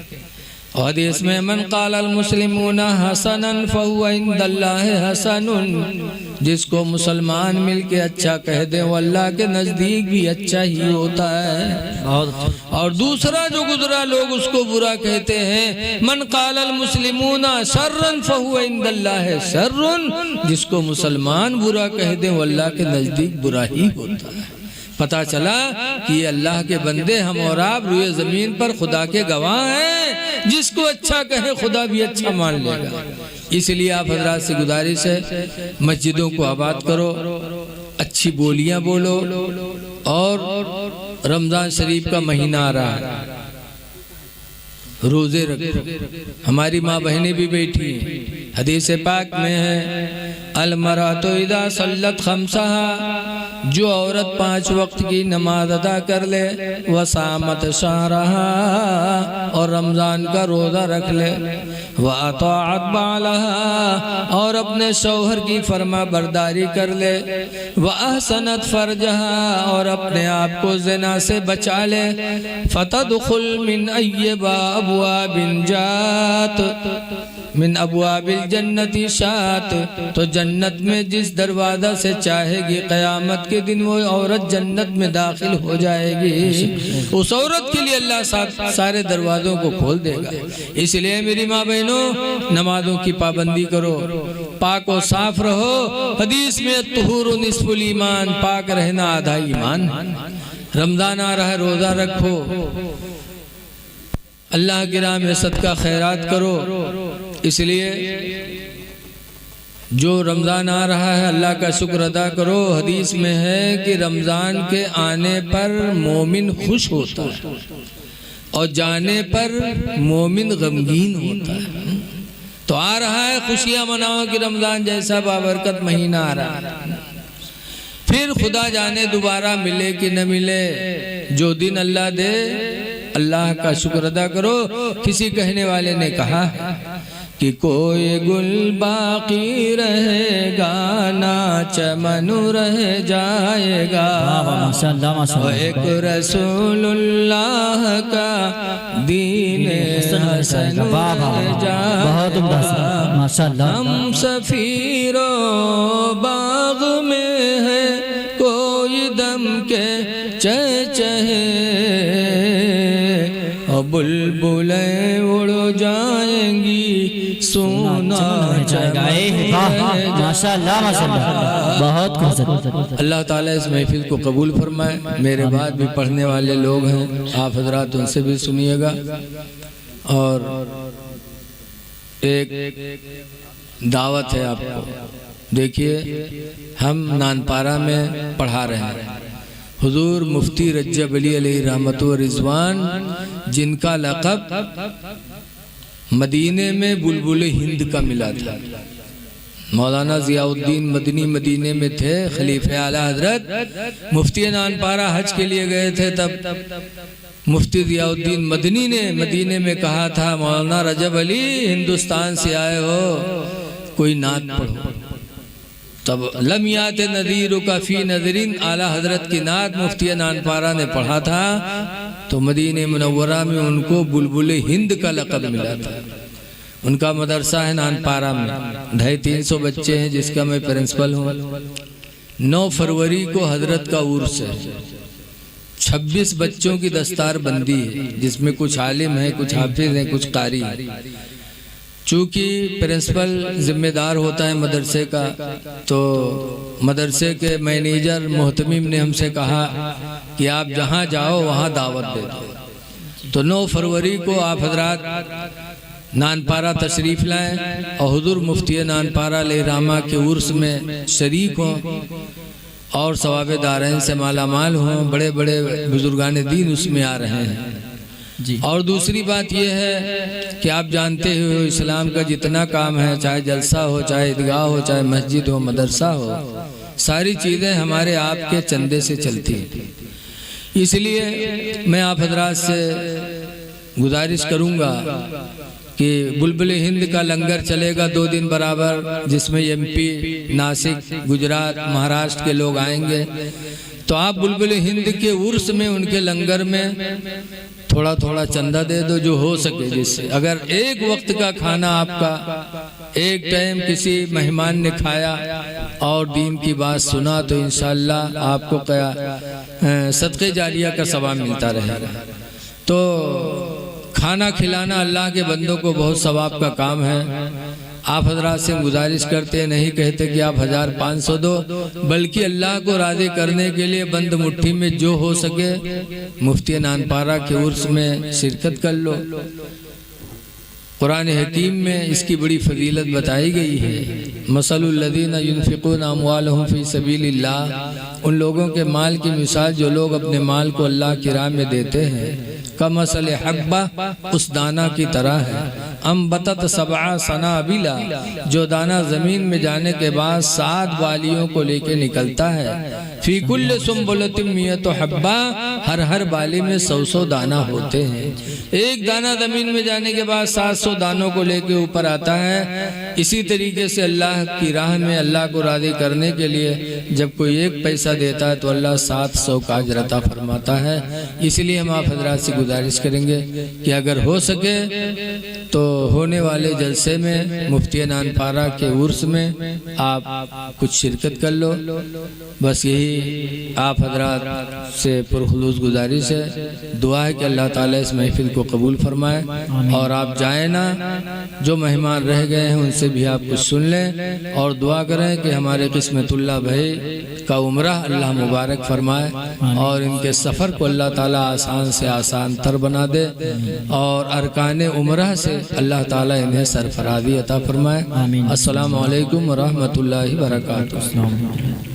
और इसमें मन क़ालल मुस्लिमूना हसनन फहुव इंदल्लाहि हसनुन, जिसको मुसलमान मिलके अच्छा कह दे वो अल्लाह के नजदीक भी अच्छा ही होता है। और दूसरा जो गुजरा लोग उसको बुरा कहते हैं, मन क़ालल मुस्लिमूना शर्रन फहुव इंदल्लाहि शर्रुन, जिसको मुसलमान बुरा कह दे वो अल्लाह के नजदीक बुरा ही होता है। पता चला कि ये अल्लाह के बंदे हम और आप रुए जमीन पर खुदा के गवाह हैं, जिसको अच्छा कहे खुदा भी अच्छा मान लेगा। इसलिए आप हजरात से गुजारिश है मस्जिदों को आबाद करो, अच्छी बोलियां बोलो, और रमजान शरीफ का महीना आ रहा है रोजे रखो। हमारी माँ बहनें भी बैठी हैं, हदीस पाक में है अल मरातो इदा सल्लत खमसहा, जो औरत 5 वक्त की नमाज अदा कर ले, वसामत शारहा, और रमजान का रोजा रख ले, वअताअत बालहा, और अपने शौहर की फरमा बरदारी कर ले, वअहसनत फरजहा, और अपने आप को ज़िना से बचा ले, फतदखुल मिन अय्यबा अबवाबिन जात मिन अबवाबिल जन्नति शात, तो जन्नत में जिस दरवाजा से चाहेगी क़यामत के दिन वो औरत जन्नत में दाखिल हो जाएगी। उस औरत के लिए अल्लाह सारे दरवाजों को खोल देगा। इसलिए मेरी माँ बहनों नमाजों की पाबंदी करो, पाक और साफ रहो। हदीस में तुहूर निस्फुल ईमान, पाक रहना आधा ईमान। रमजान आ रहा है रोजा रखो, अल्लाह के राह में सदका खैरात करो। इसलिए जो रमज़ान आ रहा है अल्लाह का शुक्र अदा करो। हदीस में है कि रमज़ान के आने पर मोमिन खुश होता है और जाने पर मोमिन गमगीन होता है। तो आ रहा है खुशियाँ मनाओ कि रमज़ान जैसा बाबरकत महीना आ रहा है। फिर खुदा जाने दोबारा मिले कि न मिले, जो दिन अल्लाह दे अल्लाह का शुक्र अदा करो। किसी कहने वाले ने कहा कि कोई गुल बाकी रहेगा ना चमन रह जाएगा, एक रसूलुल्लाह का दीन हसन रह जाएगा। हम सफीरो बाग में है कोई दम के चहचहे, और बुलबुलें उड़ जाएंगी सोना जाएगा। माशाअल्लाह माशाअल्लाह, बहुत खूबसूरत। अल्लाह ताला इस महफिल को कबूल फरमाए। मेरे बाद भी पढ़ने वाले लोग हैं, आप हजरात उनसे भी सुनिएगा। और एक दावत है आपको। देखिए हम नानपारा में पढ़ा रहे हैं। हुजूर मुफ्ती रज्जब अली अलैहि रहमत व रिजवान, जिनका लक़ब मदीने में बुलबुल हिंद का मिला था। मौलाना ज़ियाउद्दीन मदनी मदीने में थे, खलीफे आला हजरत मुफ्ती नानपारा हज के लिए गए थे। तब मुफ्ती ज़ियाउद्दीन मदनी ने मदीने में कहा था, मौलाना रजब अली हिंदुस्तान से आए हो, कोई नात पढ़ो। तब लम यात नदीर का फी नजरिन आला हजरत की नात मुफ्ती नानपारा ने पढ़ा था तो मदीने मुनव्वरा में उनको बुलबुल हिंद का लक़ब मिला था। उनका मदरसा है नानपारा में, 250-300 बच्चे हैं जिसका मैं प्रिंसिपल हूँ। 9 फरवरी को हजरत का उर्स है, 26 बच्चों की दस्तार बंदी है जिसमें कुछ आलिम है, कुछ हाफिज हैं, कुछ कारी हैं। चूँकि प्रिंसिपल जिम्मेदार होता है मदरसे का, तो मदरसे के मैनेजर मोहतमीम ने हमसे कहा कि आप जहाँ जाओ वहाँ दावत दे दो। तो 9 फरवरी को आप हजरात नानपारा तशरीफ़ लाएं और हुजूर मुफ्ती नानपारा लेरामा के उर्स में शरीक हों और सवाब दारैन से माला माल हों। बड़े बड़े बुजुर्गान दीन उसमें आ रहे हैं जी। और दूसरी बात यह है कि आप जानते हो इस्लाम का जितना काम है, चाहे जलसा हो, चाहे ईदगाह हो, चाहे मस्जिद हो, मदरसा हो, सारी चीज़ें हमारे आपके चंदे से चलती हैं। इसलिए मैं आप हजरात से गुजारिश करूँगा कि बुलबुल हिंद का लंगर चलेगा 2 दिन बराबर, जिसमें MP, नासिक, गुजरात, महाराष्ट्र के लोग आएंगे। तो आप बुलबुल हिंद के उर्स में उनके लंगर में थोड़ा थोड़ा चंदा दे दो जो हो सके, जिससे अगर एक वक्त का खाना आपका एक टाइम किसी मेहमान ने खाया और दीन की बात सुना तो इंशाअल्लाह आपको क्या सदक़े जारिया का सवाब मिलता रहेगा। तो खाना खिलाना अल्लाह के बंदों को बहुत सवाब का काम है। आप हजरात से गुजारिश करते, नहीं कहते कि आप 1500 दो, बल्कि अल्लाह को राज़ी करने के लिए बंद मुट्ठी में जो हो सके मुफ्ती नानपारा के उर्स में शिरकत कर लो। कुरान हकीम में इसकी बड़ी फजीलत बताई गई है। मसलुल लज़ीना युनफ़िक़ूना अम्वालहुम फ़ी सबीलिल्लाह, उन लोगों के माल की मिसाल जो लोग अपने माल को अल्लाह की राह में देते हैं, कमसल हब्बा, उस दाना की तरह है, अम्बतत सबआ सनाबिला, जो दाना ज़मीन में जाने के बाद 7 बालियों को लेके निकलता है, फ़ी कुल्ल सुम्बुलतिन मियतु हब्बा, हर बाली में 100 दाना होते हैं। एक दाना ज़मीन में जाने के बाद 700 दानों को लेके ऊपर आता है। इसी तरीके से अल्लाह की राह में अल्लाह को राज़ी करने के लिए जब कोई एक पैसा देता है तो अल्लाह 700 का अजर अता फरमाता है। इसलिए हम आप हजरात से गुजारिश करेंगे कि अगर हो सके तो होने वाले जलसे में मुफ्ती नानपारा के उर्स में आप कुछ शिरकत कर लो। बस यही आप हजरात से पुरखुलूस गुजारिश है। दुआ है कि अल्लाह ताला इस महफिल को कबूल फरमाए और आप जाए ना, जो मेहमान रह गए हैं उनसे भी आप कुछ सुन लें और दुआ करें कि हमारे किस्मतुल्लाह भाई का उम्रा अल्लाह मुबारक फरमाए और इनके सफ़र को अल्लाह ताला आसान से आसान तर बना दे और अरकान उम्रा से अल्लाह ताला इन्हें सरफराजी अता फरमाए। अस्सलामु अलैकुम व रहमतुल्लाहि व बरकातुहू।